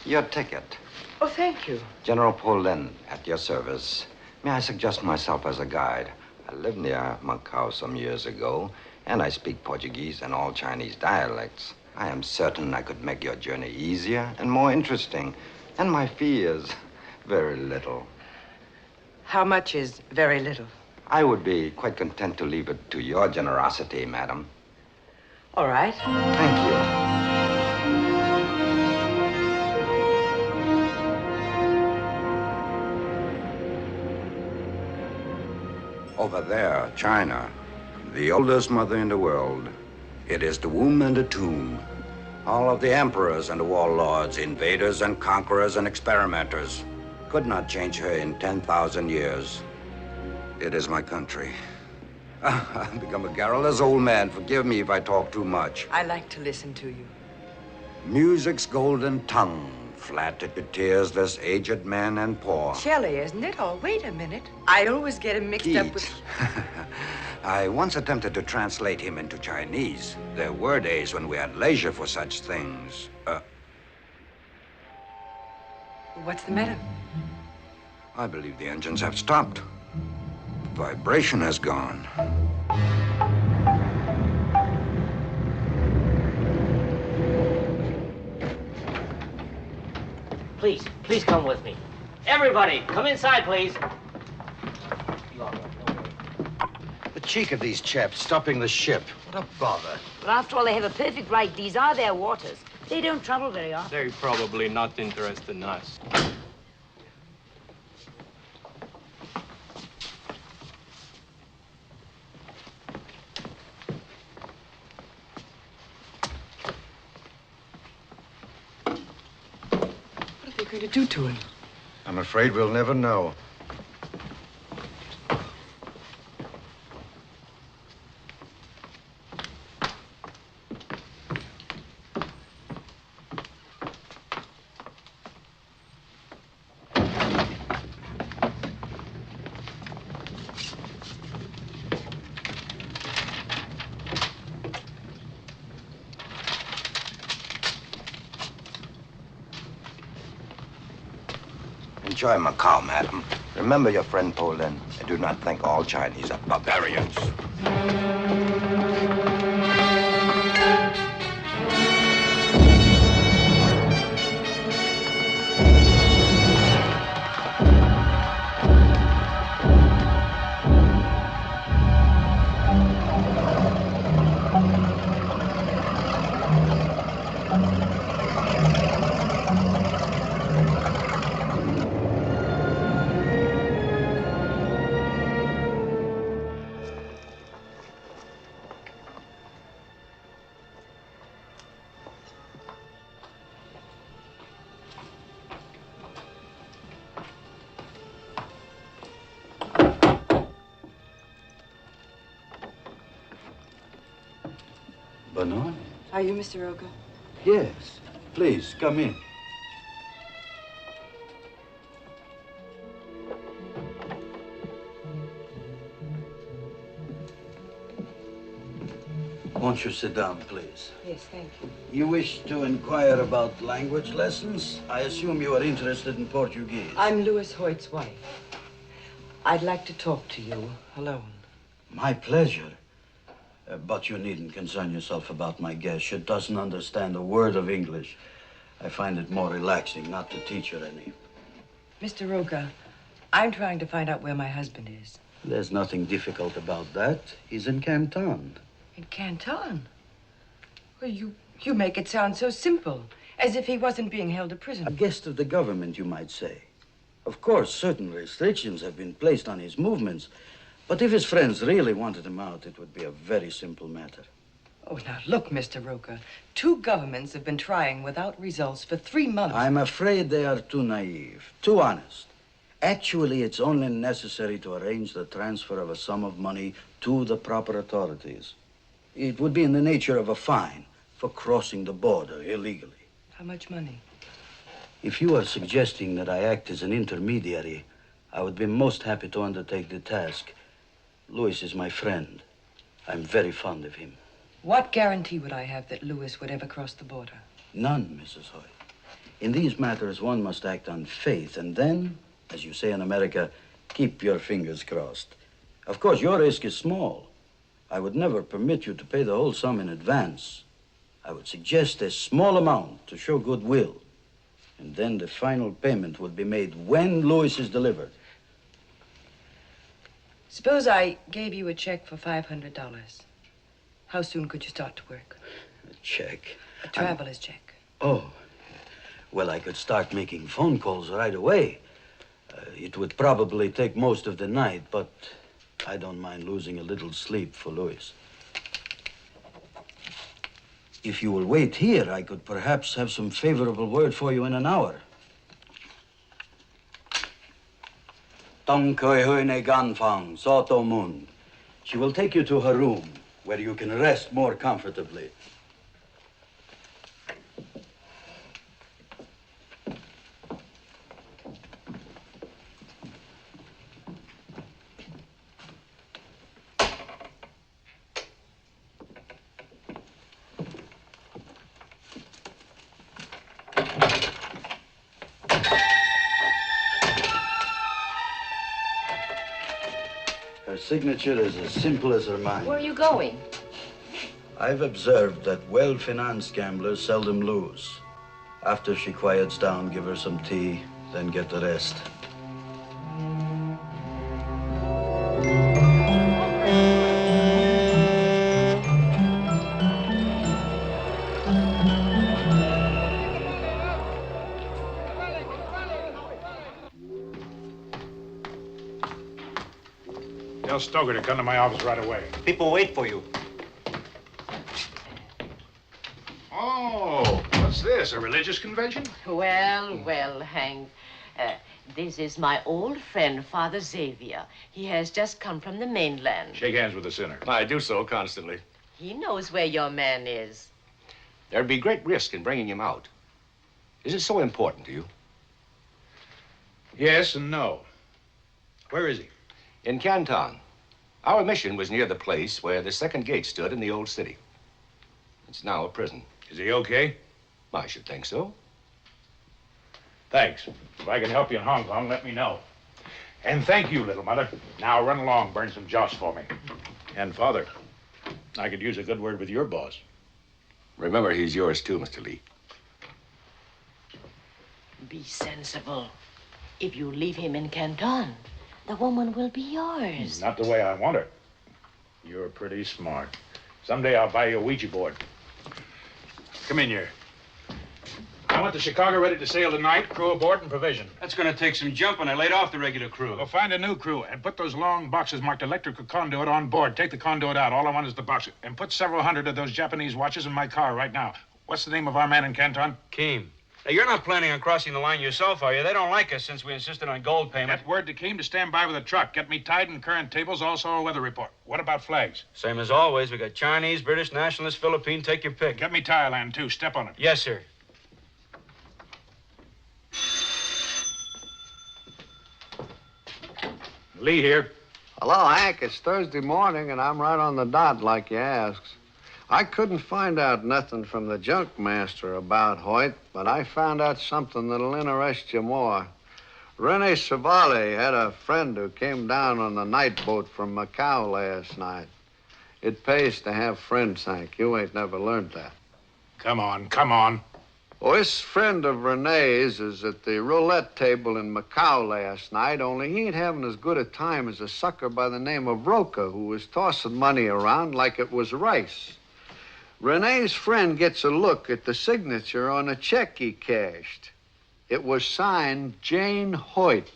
Speaker 17: your ticket.
Speaker 3: Oh, thank you.
Speaker 17: General Paulin, at your service. May I suggest myself as a guide? I lived near Macau some years ago, and I speak Portuguese and all Chinese dialects. I am certain I could make your journey easier and more interesting. And my fee is very little.
Speaker 3: How much is very little?
Speaker 17: I would be quite content to leave it to your generosity, madam.
Speaker 3: All right.
Speaker 17: Thank you. Over there, China, the oldest mother in the world. It is the womb and the tomb. All of the emperors and the warlords, invaders and conquerors and experimenters could not change her in 10,000 years. It is my country. I've become a garrulous old man. Forgive me if I talk too much.
Speaker 3: I like to listen to you.
Speaker 17: Music's golden tongue, flattered to tears this aged man and poor.
Speaker 3: Shelley, isn't it? Oh, wait a minute. I always get him mixed up with...
Speaker 17: I once attempted to translate him into Chinese. There were days when we had leisure for such things.
Speaker 3: What's the matter?
Speaker 17: I believe the engines have stopped. Vibration has gone.
Speaker 8: Please come with me. Everybody, come inside, please.
Speaker 24: The cheek of these chaps stopping the ship. What a bother.
Speaker 9: But after all, they have a perfect right. These are their waters. They don't travel very often.
Speaker 11: They're probably not interested in us.
Speaker 3: What are they going to do to him?
Speaker 17: I'm afraid we'll never know. Enjoy Macau, madam. Remember your friend Paulin, and do not think all Chinese are barbarians.
Speaker 12: Benoni?
Speaker 3: Are you Mr. Roca?
Speaker 12: Yes. Please, come in. Won't you sit down, please?
Speaker 3: Yes, thank you.
Speaker 12: You wish to inquire about language lessons? I assume you are interested in Portuguese.
Speaker 3: I'm Louis Hoyt's wife. I'd like to talk to you alone.
Speaker 12: My pleasure. But you needn't concern yourself about my guest. She doesn't understand a word of English. I find it more relaxing not to teach her any.
Speaker 3: Mr. Roca, I'm trying to find out where my husband is.
Speaker 12: There's nothing difficult about that. He's in Canton.
Speaker 3: In Canton? Well, you make it sound so simple, as if he wasn't being held a prisoner.
Speaker 12: A guest of the government, you might say. Of course, certain restrictions have been placed on his movements, but if his friends really wanted him out, it would be a very simple matter.
Speaker 3: Oh, now look, Mr. Roca. 2 governments have been trying without results for 3 months.
Speaker 12: I'm afraid they are too naive, too honest. Actually, it's only necessary to arrange the transfer of a sum of money to the proper authorities. It would be in the nature of a fine for crossing the border illegally.
Speaker 3: How much money?
Speaker 12: If you are suggesting that I act as an intermediary, I would be most happy to undertake the task. Louis is my friend. I'm very fond of him.
Speaker 3: What guarantee would I have that Louis would ever cross the border?
Speaker 12: None, Mrs. Hoyt. In these matters, one must act on faith, and then, as you say in America, keep your fingers crossed. Of course, your risk is small. I would never permit you to pay the whole sum in advance. I would suggest a small amount to show goodwill, and then the final payment would be made when Louis is delivered.
Speaker 3: Suppose I gave you a check for $500. How soon could you start to work?
Speaker 12: A check?
Speaker 3: A traveler's check.
Speaker 12: Oh, well, I could start making phone calls right away. It would probably take most of the night, but I don't mind losing a little sleep for Louis. If you will wait here, I could perhaps have some favorable word for you in an hour. Tong Koi Huine Ganfang, Soto Mun. She will take you to her room, where you can rest more comfortably. Her signature is as simple as her mind.
Speaker 2: Where are you going?
Speaker 12: I've observed that well-financed gamblers seldom lose. After she quiets down, give her some tea, then get the rest.
Speaker 4: Tell Stoker to come to my office right away.
Speaker 18: People wait for you.
Speaker 4: Oh, what's this, a religious convention?
Speaker 2: Well, Hank. This is my old friend, Father Xavier. He has just come from the mainland.
Speaker 4: Shake hands with the sinner.
Speaker 14: I do so constantly.
Speaker 2: He knows where your man is.
Speaker 14: There'd be great risk in bringing him out. Is it so important to you?
Speaker 4: Yes and no. Where is he?
Speaker 14: In Canton. Our mission was near the place where the second gate stood in the old city. It's now a prison.
Speaker 4: Is he okay?
Speaker 14: I should think so.
Speaker 4: Thanks. If I can help you in Hong Kong, let me know. And thank you, little mother. Now run along, burn some joss for me. And Father, I could use a good word with your boss.
Speaker 14: Remember, he's yours too, Mr. Lee.
Speaker 2: Be sensible. If you leave him in Canton, the woman will be yours.
Speaker 4: Not the way I want her. You're pretty smart. Someday I'll buy you a Ouija board. Come in here. I want the Chicago ready to sail tonight, crew aboard and provision.
Speaker 1: That's going to take some jumping. I laid off the regular crew.
Speaker 4: Well, find a new crew and put those long boxes marked electrical conduit on board. Take the conduit out. All I want is the box. And put several hundred of those Japanese watches in my car right now. What's the name of our man in Canton?
Speaker 1: Keem. Now, you're not planning on crossing the line yourself, are you? They don't like us since we insisted on gold payment.
Speaker 4: Get word to Keem to stand by with a truck. Get me tide and current tables, also a weather report. What about flags?
Speaker 1: Same as always. We got Chinese, British, nationalist, Philippine. Take your pick.
Speaker 4: Get me Thailand, too. Step on it.
Speaker 1: Yes, sir.
Speaker 4: Lee here.
Speaker 15: Hello, Hank. It's Thursday morning, and I'm right on the dot like you asked. I couldn't find out nothing from the junk master about Hoyt, but I found out something that'll interest you more. Rene Savali had a friend who came down on the night boat from Macau last night. It pays to have friends, Hank. You ain't never learned that.
Speaker 4: Come on, come on.
Speaker 15: Well, this friend of Renee's is at the roulette table in Macau last night, only he ain't having as good a time as a sucker by the name of Roca, who was tossing money around like it was rice. Renee's friend gets a look at the signature on a check he cashed. It was signed Jane Hoyt.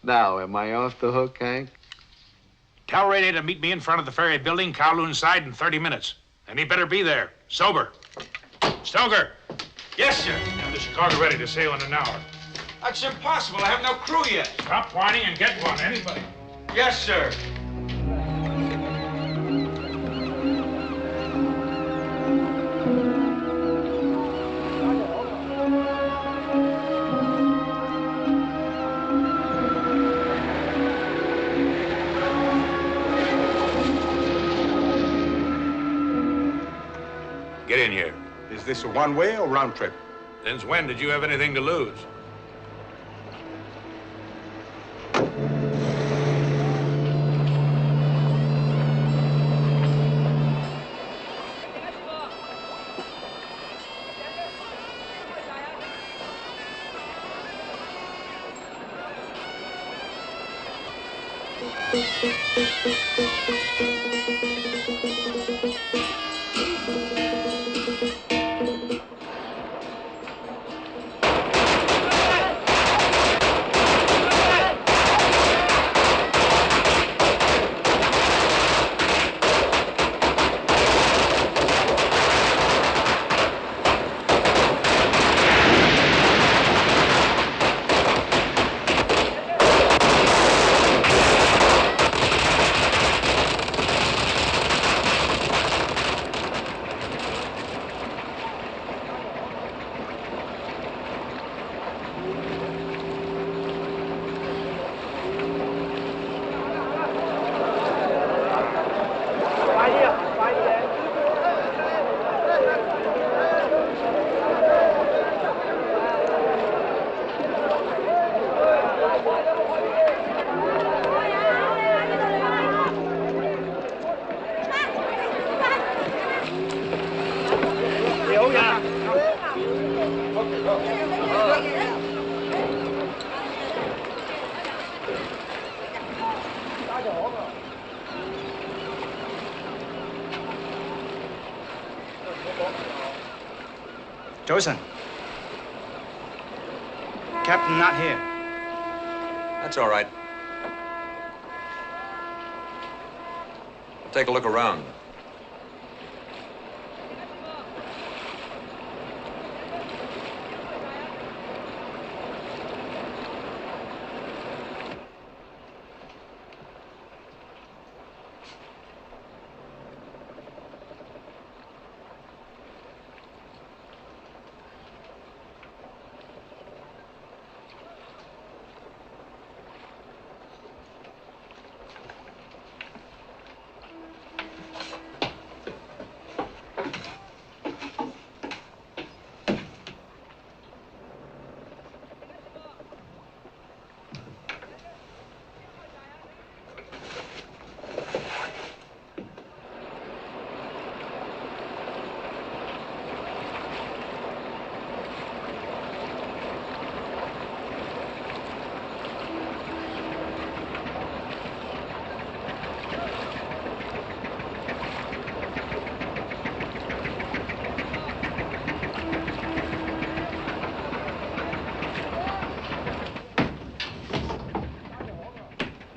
Speaker 15: Now, am I off the hook, Hank?
Speaker 4: Tell Renee to meet me in front of the Ferry Building, Kowloon side, in 30 minutes. And he better be there, sober. Stoker!
Speaker 14: Yes, sir.
Speaker 4: Have the Chicago ready to sail in an hour.
Speaker 14: That's impossible. I have no crew yet.
Speaker 4: Stop whining and get one, anybody.
Speaker 14: Yes, sir.
Speaker 4: Get in here.
Speaker 10: Is this a one-way or round trip?
Speaker 4: Since when did you have anything to lose?
Speaker 16: Joseon. Captain not here.
Speaker 20: That's all right. Take a look around.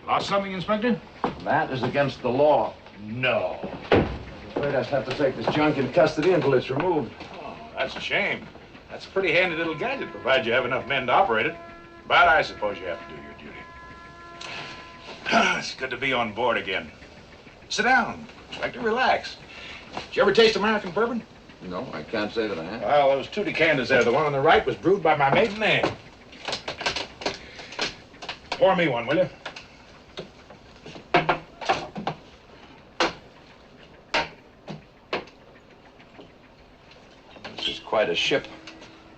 Speaker 4: Lost something, Inspector?
Speaker 15: That is against the law.
Speaker 4: No.
Speaker 15: I'm afraid I have to take this junk into custody until it's removed.
Speaker 4: Oh, that's a shame. That's a pretty handy little gadget, provided you have enough men to operate it. But I suppose you have to do your duty. It's good to be on board again. Sit down, Inspector. Relax. Did you ever taste American bourbon?
Speaker 15: No, I can't say that I have.
Speaker 4: Well, those two decanters there. The one on the right was brewed by my maiden name. Pour me one, will you?
Speaker 20: This is quite a ship.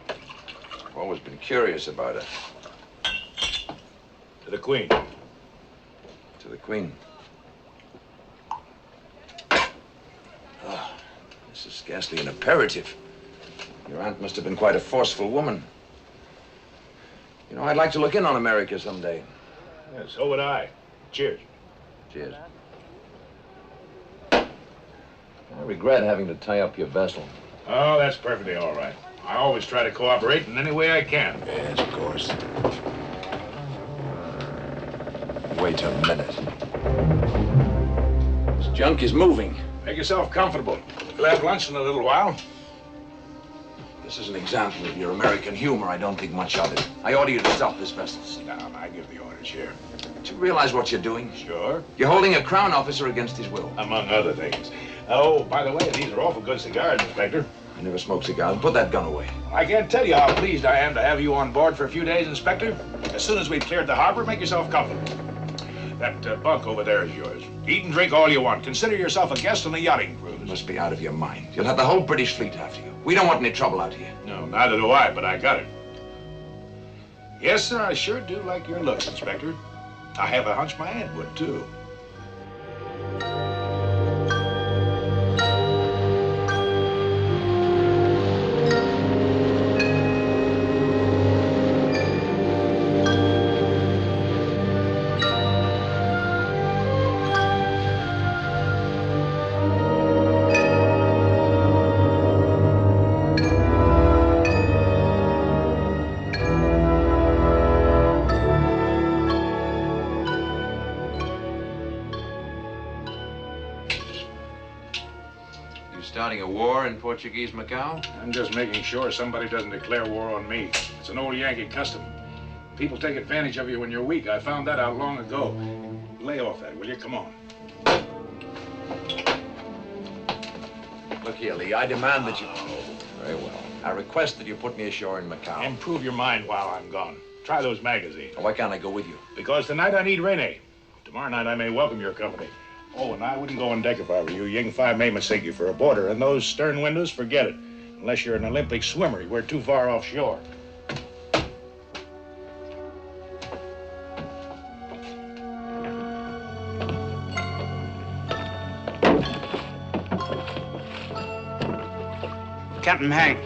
Speaker 20: I've always been curious about it.
Speaker 4: To the Queen.
Speaker 20: To the Queen.
Speaker 13: This is scarcely an imperative. Your aunt must have been quite a forceful woman. You know, I'd like to look in on America someday.
Speaker 4: Yeah, so would I. Cheers.
Speaker 13: Cheers. I regret having to tie up your vessel.
Speaker 4: Oh, that's perfectly all right. I always try to cooperate in any way I can.
Speaker 13: Yes, of course. Wait a minute. This junk is moving.
Speaker 4: Make yourself comfortable. We'll have lunch in a little while.
Speaker 13: This is an example of your American humor. I don't think much of it. I order you to stop this vessel.
Speaker 4: Sit down. I give the orders here.
Speaker 13: Do you realize what you're doing?
Speaker 4: Sure.
Speaker 13: You're holding a crown officer against his will.
Speaker 4: Among other things. Oh, by the way, these are awful good cigars, Inspector.
Speaker 13: I never smoke cigars. Put that gun away.
Speaker 4: I can't tell you how pleased I am to have you on board for a few days, Inspector. As soon as we've cleared the harbor, make yourself comfortable. That bunk over there is yours. Eat and drink all you want. Consider yourself a guest on a yachting cruise.
Speaker 13: You must be out of your mind. You'll have the whole British fleet after you. We don't want any trouble out here.
Speaker 4: No, neither do I, but I got it. Yes, sir, I sure do like your looks, Inspector. I have a hunch my aunt would, too.
Speaker 20: Starting a war in Portuguese Macau?
Speaker 4: I'm just making sure somebody doesn't declare war on me. It's an old Yankee custom. People take advantage of you when you're weak. I found that out long ago. Lay off that, will you? Come on.
Speaker 13: Look here, Lee, I demand that you... Very well. I request that you put me ashore in Macau.
Speaker 4: Improve your mind while I'm gone. Try those magazines.
Speaker 13: Why can't I go with you?
Speaker 4: Because tonight I need Renee. Tomorrow night I may welcome your company. Oh, and I wouldn't go on deck if I were you. Ying Fi may mistake you for a boarder. And those stern windows, forget it. Unless you're an Olympic swimmer, we're too far offshore.
Speaker 16: Captain Hank,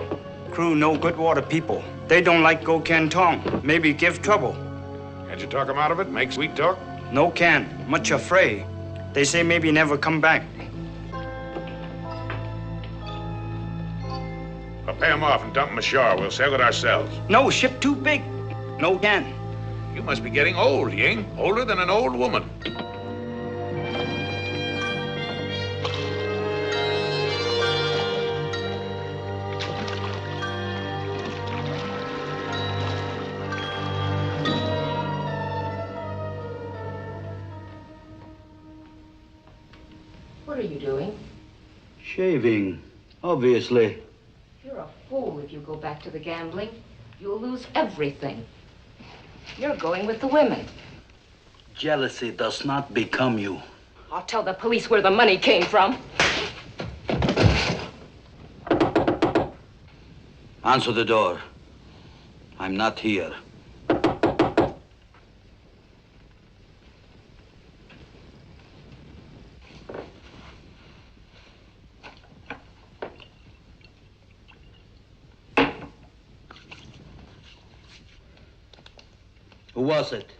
Speaker 16: crew no good water people. They don't like go Canton. Maybe give trouble.
Speaker 4: Can't you talk them out of it? Make sweet talk?
Speaker 16: No can. Much afraid. They say maybe never come back.
Speaker 4: I'll pay them off and dump them ashore. We'll sail it ourselves.
Speaker 16: No, ship too big. No can.
Speaker 4: You must be getting old, Ying. Older than an old woman.
Speaker 2: What are you doing?
Speaker 12: Shaving, obviously.
Speaker 2: You're a fool if you go back to the gambling. You'll lose everything. You're going with the women.
Speaker 12: Jealousy does not become you.
Speaker 2: I'll tell the police where the money came from.
Speaker 12: Answer the door. I'm not here. Who was it?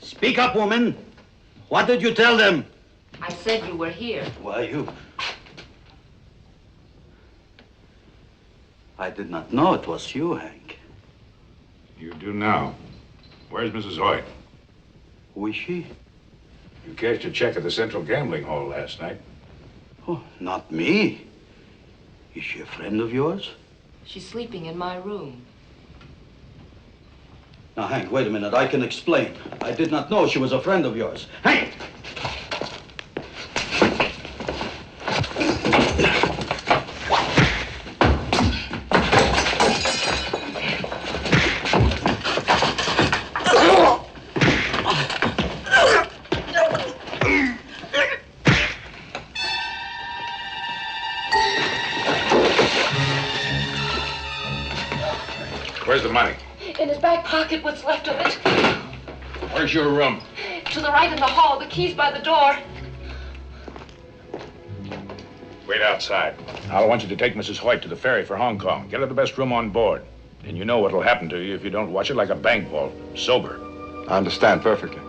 Speaker 12: Speak up, woman. What did you tell them?
Speaker 2: I said you were here.
Speaker 12: Why, you... I did not know it was you, Hank.
Speaker 4: You do now. Where's Mrs. Hoyt?
Speaker 12: Who is she?
Speaker 4: You cashed a check at the Central Gambling Hall last night.
Speaker 12: Oh, not me. Is she a friend of yours?
Speaker 2: She's sleeping in my room.
Speaker 12: Now, Hank, wait a minute. I can explain. I did not know she was a friend of yours. Hank!
Speaker 4: Where's the money?
Speaker 2: In his back pocket, what's left of it.
Speaker 4: Where's your room?
Speaker 2: To the right in the hall, the key's by the door.
Speaker 4: Wait outside. I want you to take Mrs. Hoyt to the ferry for Hong Kong. Get her the best room on board. And you know what'll happen to you if you don't watch it like a bank vault. Sober.
Speaker 10: I understand perfectly.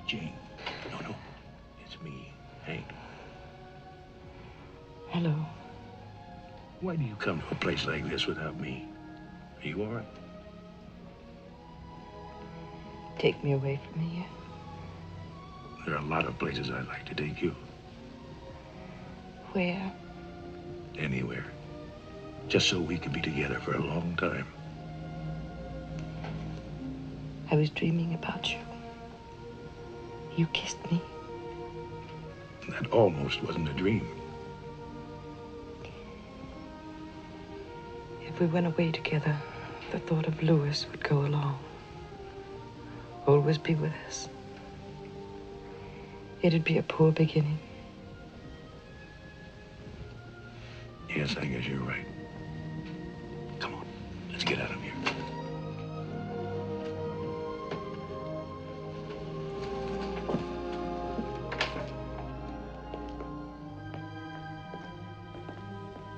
Speaker 4: Jane. No. It's me, Hank.
Speaker 3: Hello.
Speaker 4: Why do you come to a place like this without me? Are you all right?
Speaker 3: Take me away from here.
Speaker 4: There are a lot of places I'd like to take you.
Speaker 3: Where?
Speaker 4: Anywhere. Just so we can be together for a long time.
Speaker 3: I was dreaming about you. You kissed me.
Speaker 4: That almost wasn't a dream.
Speaker 3: If we went away together, the thought of Louis would go along. Always be with us. It'd be a poor beginning.
Speaker 4: Yes, I guess you're right. Come on, let's get out of here.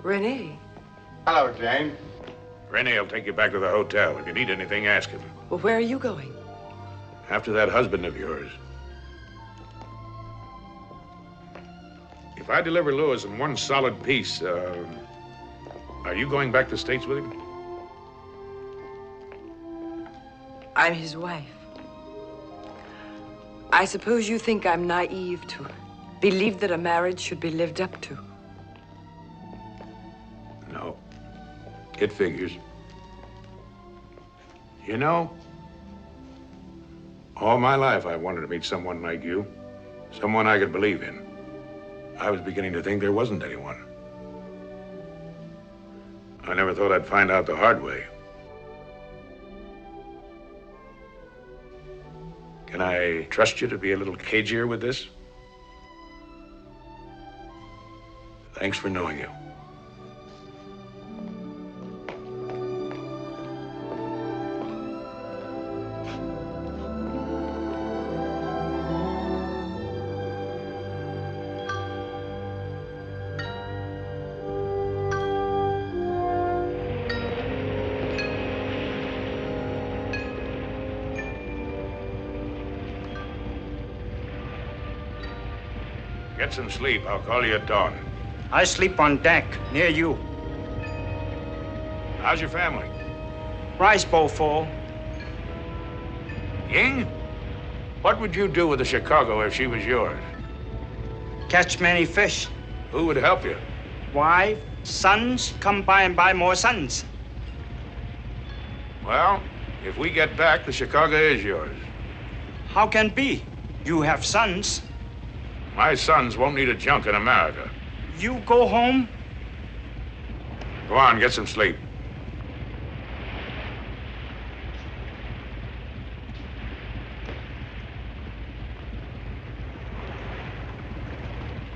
Speaker 3: Renee.
Speaker 10: Hello, Jane.
Speaker 4: Renee will take you back to the hotel. If you need anything, ask him.
Speaker 3: Well, where are you going?
Speaker 4: After that husband of yours. If I deliver Louis in one solid piece, are you going back to the States with him?
Speaker 3: I'm his wife. I suppose you think I'm naive to believe that a marriage should be lived up to.
Speaker 4: No. It figures. You know, all my life I wanted to meet someone like you. Someone I could believe in. I was beginning to think there wasn't anyone. I never thought I'd find out the hard way. Can I trust you to be a little cagier with this? Thanks for knowing you. Get some sleep. I'll call you at dawn.
Speaker 16: I sleep on deck, near you.
Speaker 4: How's your family?
Speaker 16: Rice bowl full.
Speaker 4: Ying? What would you do with the Chicago if she was yours?
Speaker 16: Catch many fish.
Speaker 4: Who would help you?
Speaker 16: Wife, sons, come by and buy more sons.
Speaker 4: Well, if we get back, the Chicago is yours.
Speaker 16: How can be? You have sons.
Speaker 4: My sons won't need a junk in America.
Speaker 16: You go home?
Speaker 4: Go on, get some sleep.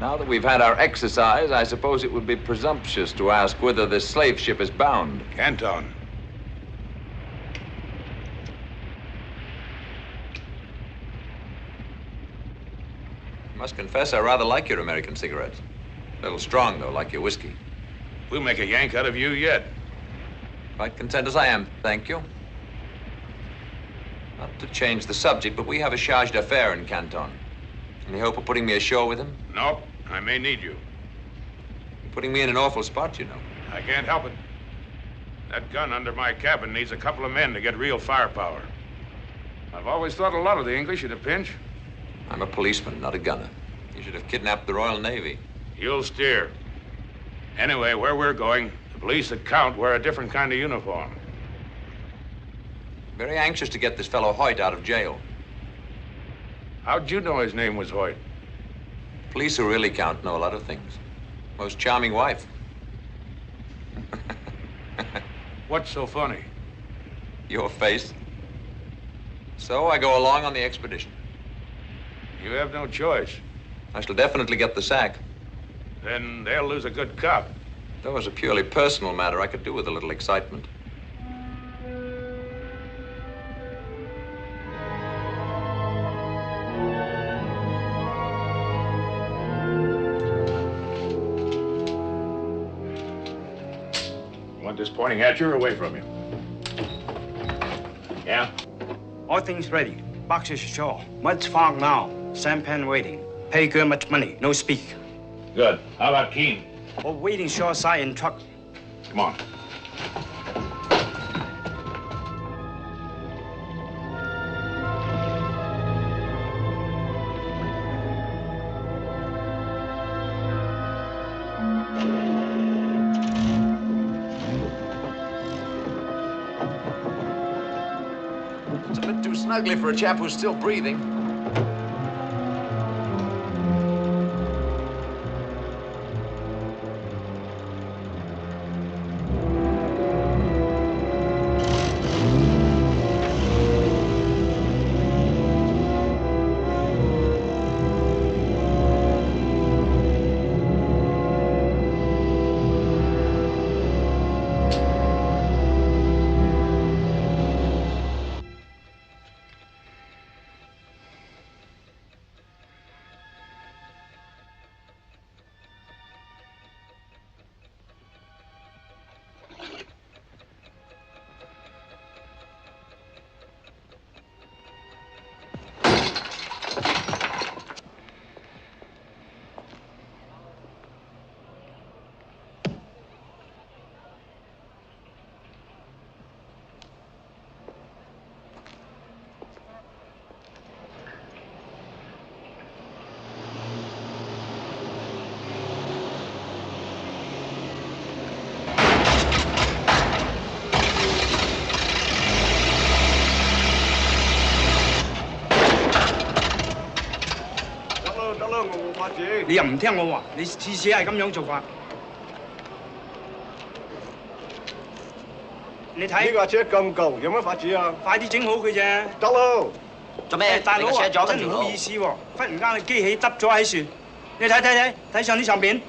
Speaker 13: Now that we've had our exercise, I suppose it would be presumptuous to ask whither this slave ship is bound.
Speaker 4: Canton.
Speaker 13: I must confess I rather like your American cigarettes. A little strong, though, like your whiskey.
Speaker 4: We'll make a Yank out of you yet.
Speaker 13: Quite content as I am, thank you. Not to change the subject, but we have a charge d'affaires in Canton. Any hope of putting me ashore with him?
Speaker 4: No, I may need you.
Speaker 13: You're putting me in an awful spot, you know.
Speaker 4: I can't help it. That gun under my cabin needs a couple of men to get real firepower. I've always thought a lot of the English at a pinch.
Speaker 13: I'm a policeman, not a gunner. You should have kidnapped the Royal Navy.
Speaker 4: You'll steer. Anyway, where we're going, the police that count wear a different kind of uniform.
Speaker 13: Very anxious to get this fellow Hoyt out of jail.
Speaker 4: How'd you know his name was Hoyt?
Speaker 13: Police who really count know a lot of things. Most charming wife.
Speaker 4: What's so funny?
Speaker 13: Your face. So I go along on the expedition.
Speaker 4: You have no choice.
Speaker 13: I shall definitely get the sack.
Speaker 4: Then they'll lose a good cop.
Speaker 13: That was a purely personal matter. I could do with a little excitement.
Speaker 4: You want this pointing at you or away from you? Yeah?
Speaker 16: All things ready. Boxes ashore. Mud's found now. Sampan waiting. Pay girl much money. No speak.
Speaker 4: Good. How about Keen?
Speaker 16: Or waiting shoreside in truck.
Speaker 4: Come on.
Speaker 13: It's a bit too snugly for a chap who's still breathing.
Speaker 16: 你又唔聽我話，你次次係咁樣做法。你睇呢架車咁舊，有乜法子啊？快啲整好佢啫。得咯。做咩？大佬啊，真唔好意思喎，忽然間你機器耷咗喺樹，你睇上啲相片。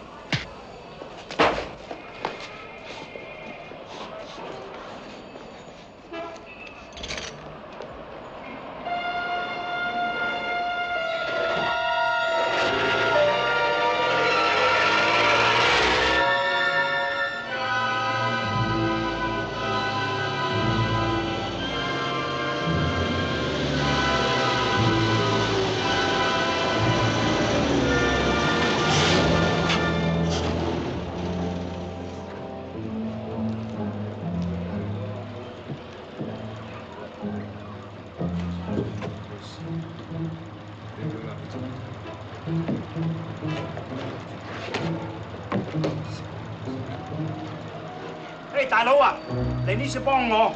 Speaker 16: 大佬啊，你呢次幫我，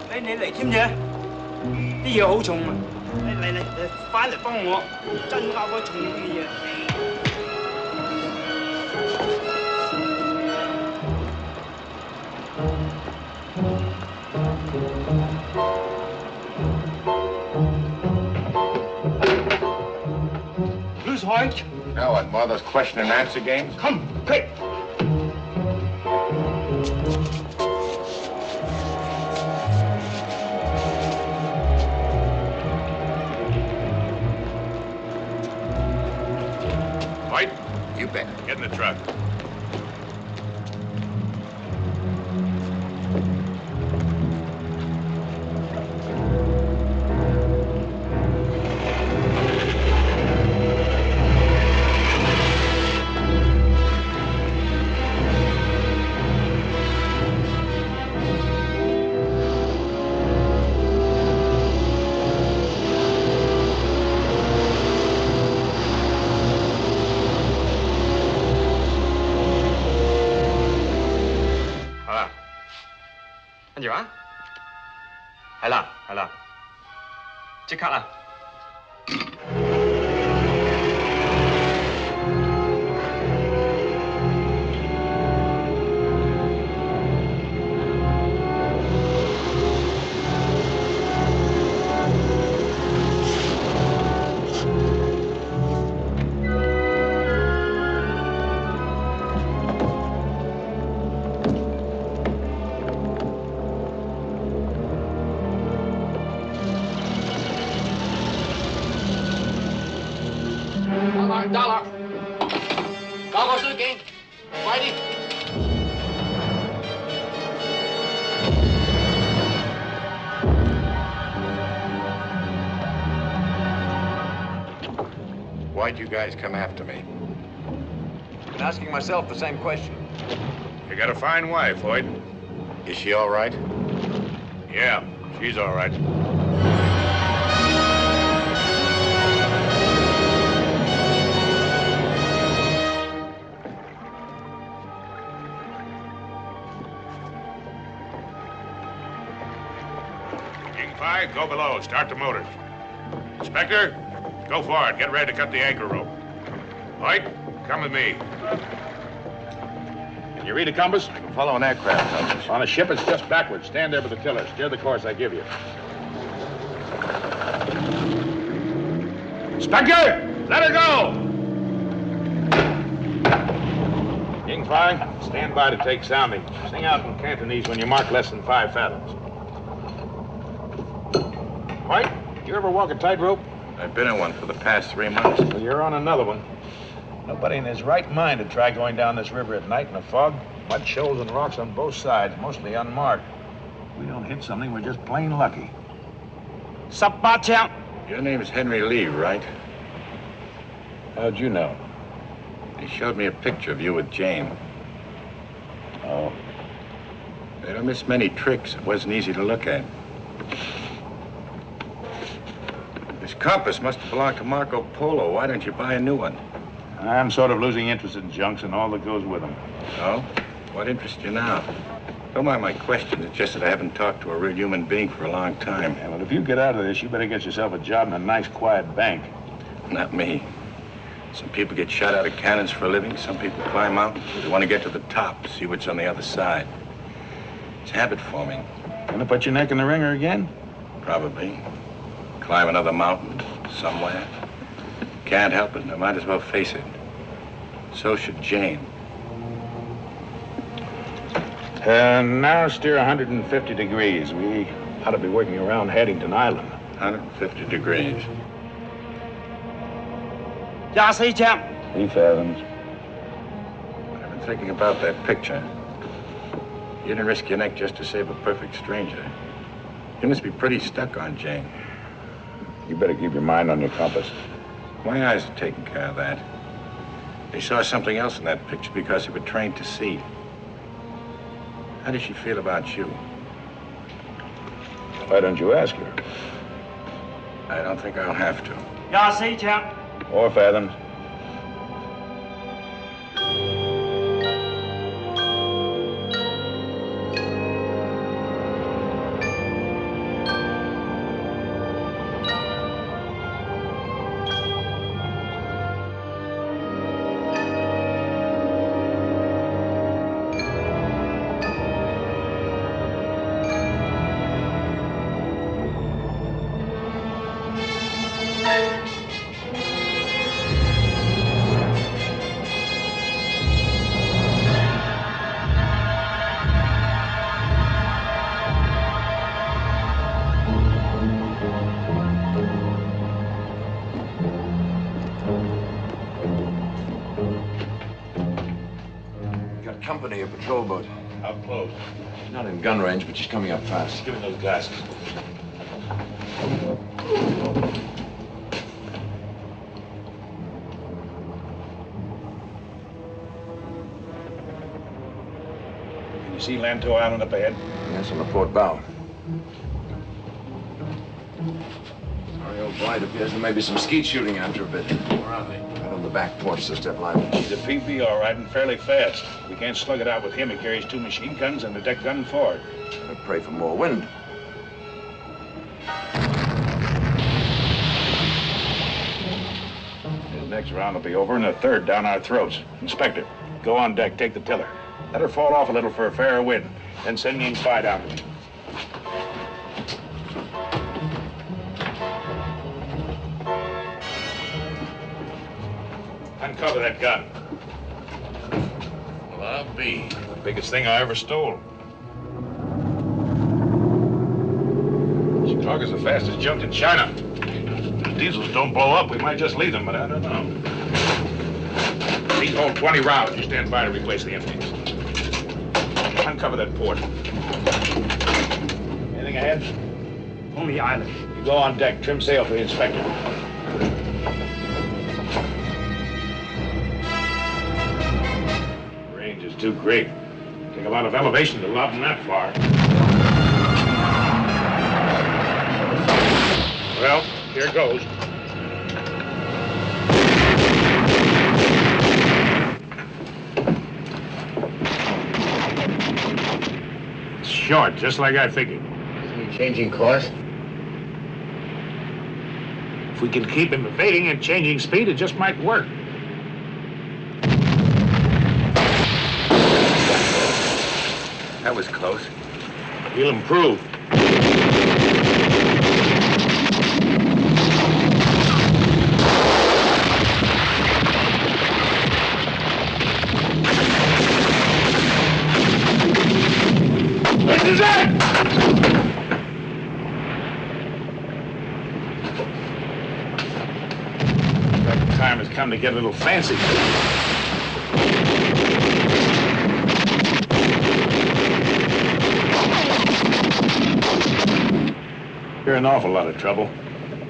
Speaker 16: 你嚟添啫，啲嘢好重啊！你翻嚟幫我增加嗰重嘅嘢。Who's Hoyt?
Speaker 4: Now what, more of those question and answer games?
Speaker 16: Come, quick!
Speaker 4: White? You bet. Get in the truck.
Speaker 11: 即刻啦！
Speaker 20: dollar，搞個水警，快啲！Why'd
Speaker 17: you guys come after me?
Speaker 13: Been asking myself the same question.
Speaker 4: You got a fine wife, Hoyt.
Speaker 17: Is she all right?
Speaker 4: Yeah, she's all right. Go below. Start the motors. Inspector, go forward. Get ready to cut the anchor rope. Hoyt, come with me. Can you read a compass?
Speaker 17: I can follow an aircraft compass.
Speaker 4: On a ship, it's just backwards. Stand there with the tiller. Steer the course I give you. Inspector, let her go! Yingfei, stand by to take sounding. Sing out in Cantonese when you mark less than 5 fathoms. White, you ever walk a tightrope?
Speaker 17: I've been in one for the past 3 months.
Speaker 4: Well, you're on another one. Nobody in his right mind would try going down this river at night in a fog. Mud shoals and rocks on both sides, mostly unmarked. If we don't hit something, we're just plain lucky.
Speaker 16: 18槍。
Speaker 17: Your name's Henry Lee, right?
Speaker 4: How'd you know?
Speaker 17: They showed me a picture of you with Jane.
Speaker 4: Oh.
Speaker 17: They don't miss many tricks. It wasn't easy to look at. This compass must have belonged to Marco Polo. Why don't you buy a new one?
Speaker 4: I'm sort of losing interest in junks and all that goes with them.
Speaker 17: Oh? What interests you now? Don't mind my questions. It's just that I haven't talked to a real human being for a long time.
Speaker 4: Yeah, well, if you get out of this, you better get yourself a job in a nice, quiet bank.
Speaker 17: Not me. Some people get shot out of cannons for a living. Some people climb mountains. They want to get to the top, see what's on the other side. It's habit forming.
Speaker 4: Gonna put your neck in the ringer again?
Speaker 17: Probably. Climb another mountain somewhere. Can't help it. I might as well face it. So should Jane.
Speaker 4: And now steer 150 degrees. We ought to be working around Haddington Island.
Speaker 17: 150 degrees.
Speaker 16: 24槍。
Speaker 4: 3 fathoms.
Speaker 17: I've been thinking about that picture. You didn't risk your neck just to save a perfect stranger. You must be pretty stuck on Jane.
Speaker 4: You better keep your mind on your compass.
Speaker 17: My eyes are taking care of that. They saw something else in that picture because they were trained to see. How does she feel about you?
Speaker 4: Why don't you ask her?
Speaker 17: I don't think I'll have to.
Speaker 16: 24槍。
Speaker 4: 4 fathoms.
Speaker 13: Company, a patrol boat.
Speaker 4: How close?
Speaker 13: She's not in gun range, but she's coming up fast.
Speaker 4: Give me those glasses. Can you see Lanto Island up ahead?
Speaker 13: Yes, on the port bow. Sorry, old Blight appears there may be some skeet shooting after a bit.
Speaker 4: Where are they?
Speaker 13: Right on the back porch, the step line.
Speaker 4: He's a PB, all right, and fairly fast. We can't slug it out with him. He carries 2 machine guns and a deck gun forward.
Speaker 13: I pray for more wind.
Speaker 4: next round will be over and the third down our throats. Inspector, go on deck, take the tiller. Let her fall off a little for a fairer wind. Then send Ying Spy down to me. Uncover that gun. Well, I'll be. The biggest thing I ever stole. Chicago's the fastest junk in China. If the diesels don't blow up, we might just leave them, but I don't know. These hold 20 rounds. You stand by to replace the empties. Uncover that port. Anything ahead?
Speaker 16: Only island.
Speaker 4: You go on deck, trim sail for the inspector. Range is too great. Take a lot of elevation to lob them that far. Well, here goes. It's short, just like I figured.
Speaker 19: Isn't he changing course?
Speaker 4: If we can keep him evading and changing speed, it just might work.
Speaker 19: That was close.
Speaker 4: He'll improve. This is it! The time has come to get a little fancy. You're in an awful lot of trouble.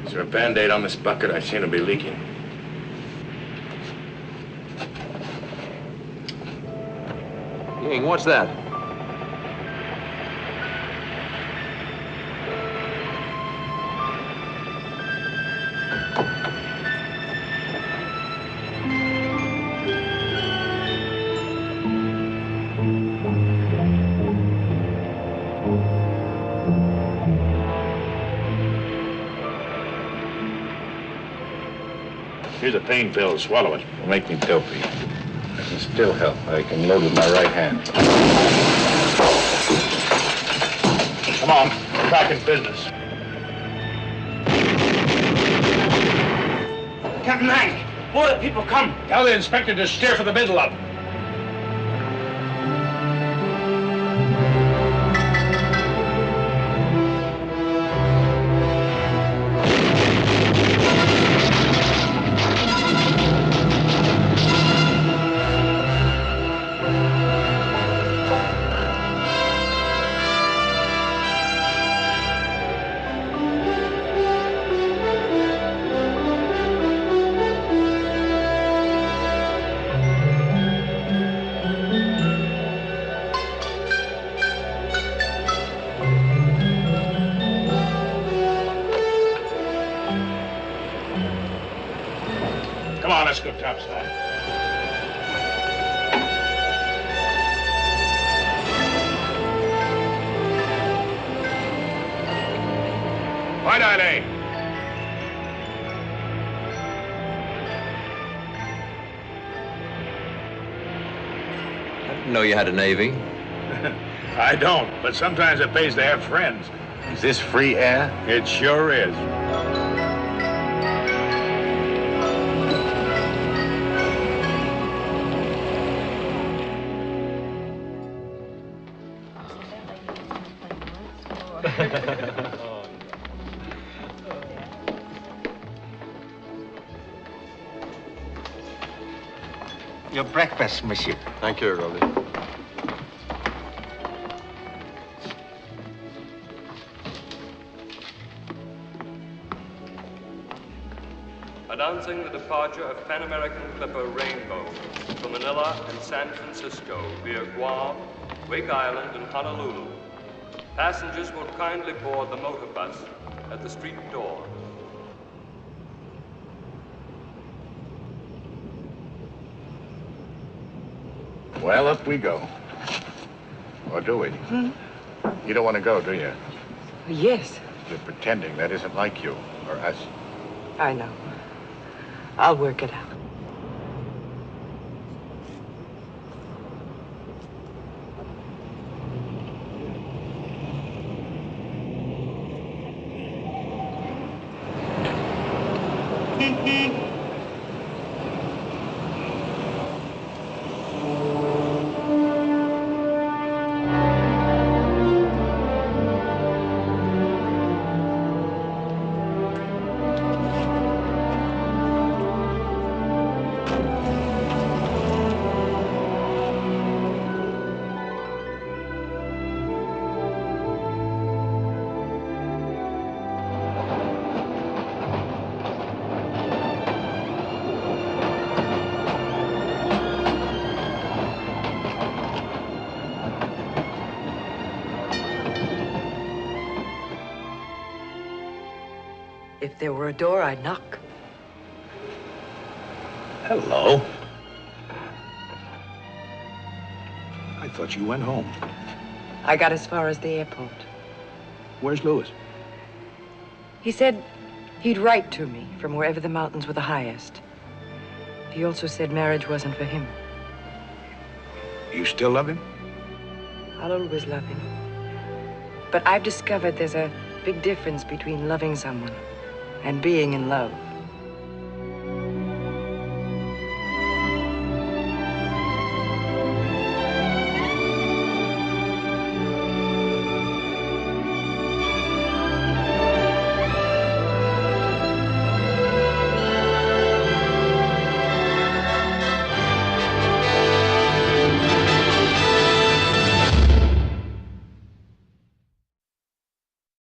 Speaker 1: Is there a Band-Aid on this bucket? I seem to be leaking.
Speaker 20: Ying, what's that?
Speaker 4: Here's a pain pill. Swallow it. It'll make me dopey. I can still help. I can load with my right hand. Come on. We're back in business.
Speaker 16: Captain Hank, more the people come.
Speaker 4: Tell the inspector to steer for the middle up. Come on, let's go topside. White Island.
Speaker 20: I didn't know you had a navy.
Speaker 4: I don't, but sometimes it pays to have friends.
Speaker 1: Is this free air?
Speaker 4: It sure is.
Speaker 19: Your breakfast, monsieur.
Speaker 1: Thank you, Rolly.
Speaker 11: Announcing the departure of Pan American clipper Rainbow from Manila and San Francisco via Guam, Wake Island, and Honolulu. Passengers will kindly board the motor bus at the street door.
Speaker 4: Well, up we go. Or do we? You don't want to go, do you?
Speaker 3: Yes,
Speaker 4: You're pretending that isn't like you or us.
Speaker 3: I know. I'll work it out. If there were a door, I'd knock.
Speaker 4: Hello. I thought you went home.
Speaker 3: I got as far as the airport.
Speaker 4: Where's Louis?
Speaker 3: He said he'd write to me from wherever the mountains were the highest. He also said marriage wasn't for him.
Speaker 4: You still love him?
Speaker 3: I'll always love him. But I've discovered there's a big difference between loving someone and being in love.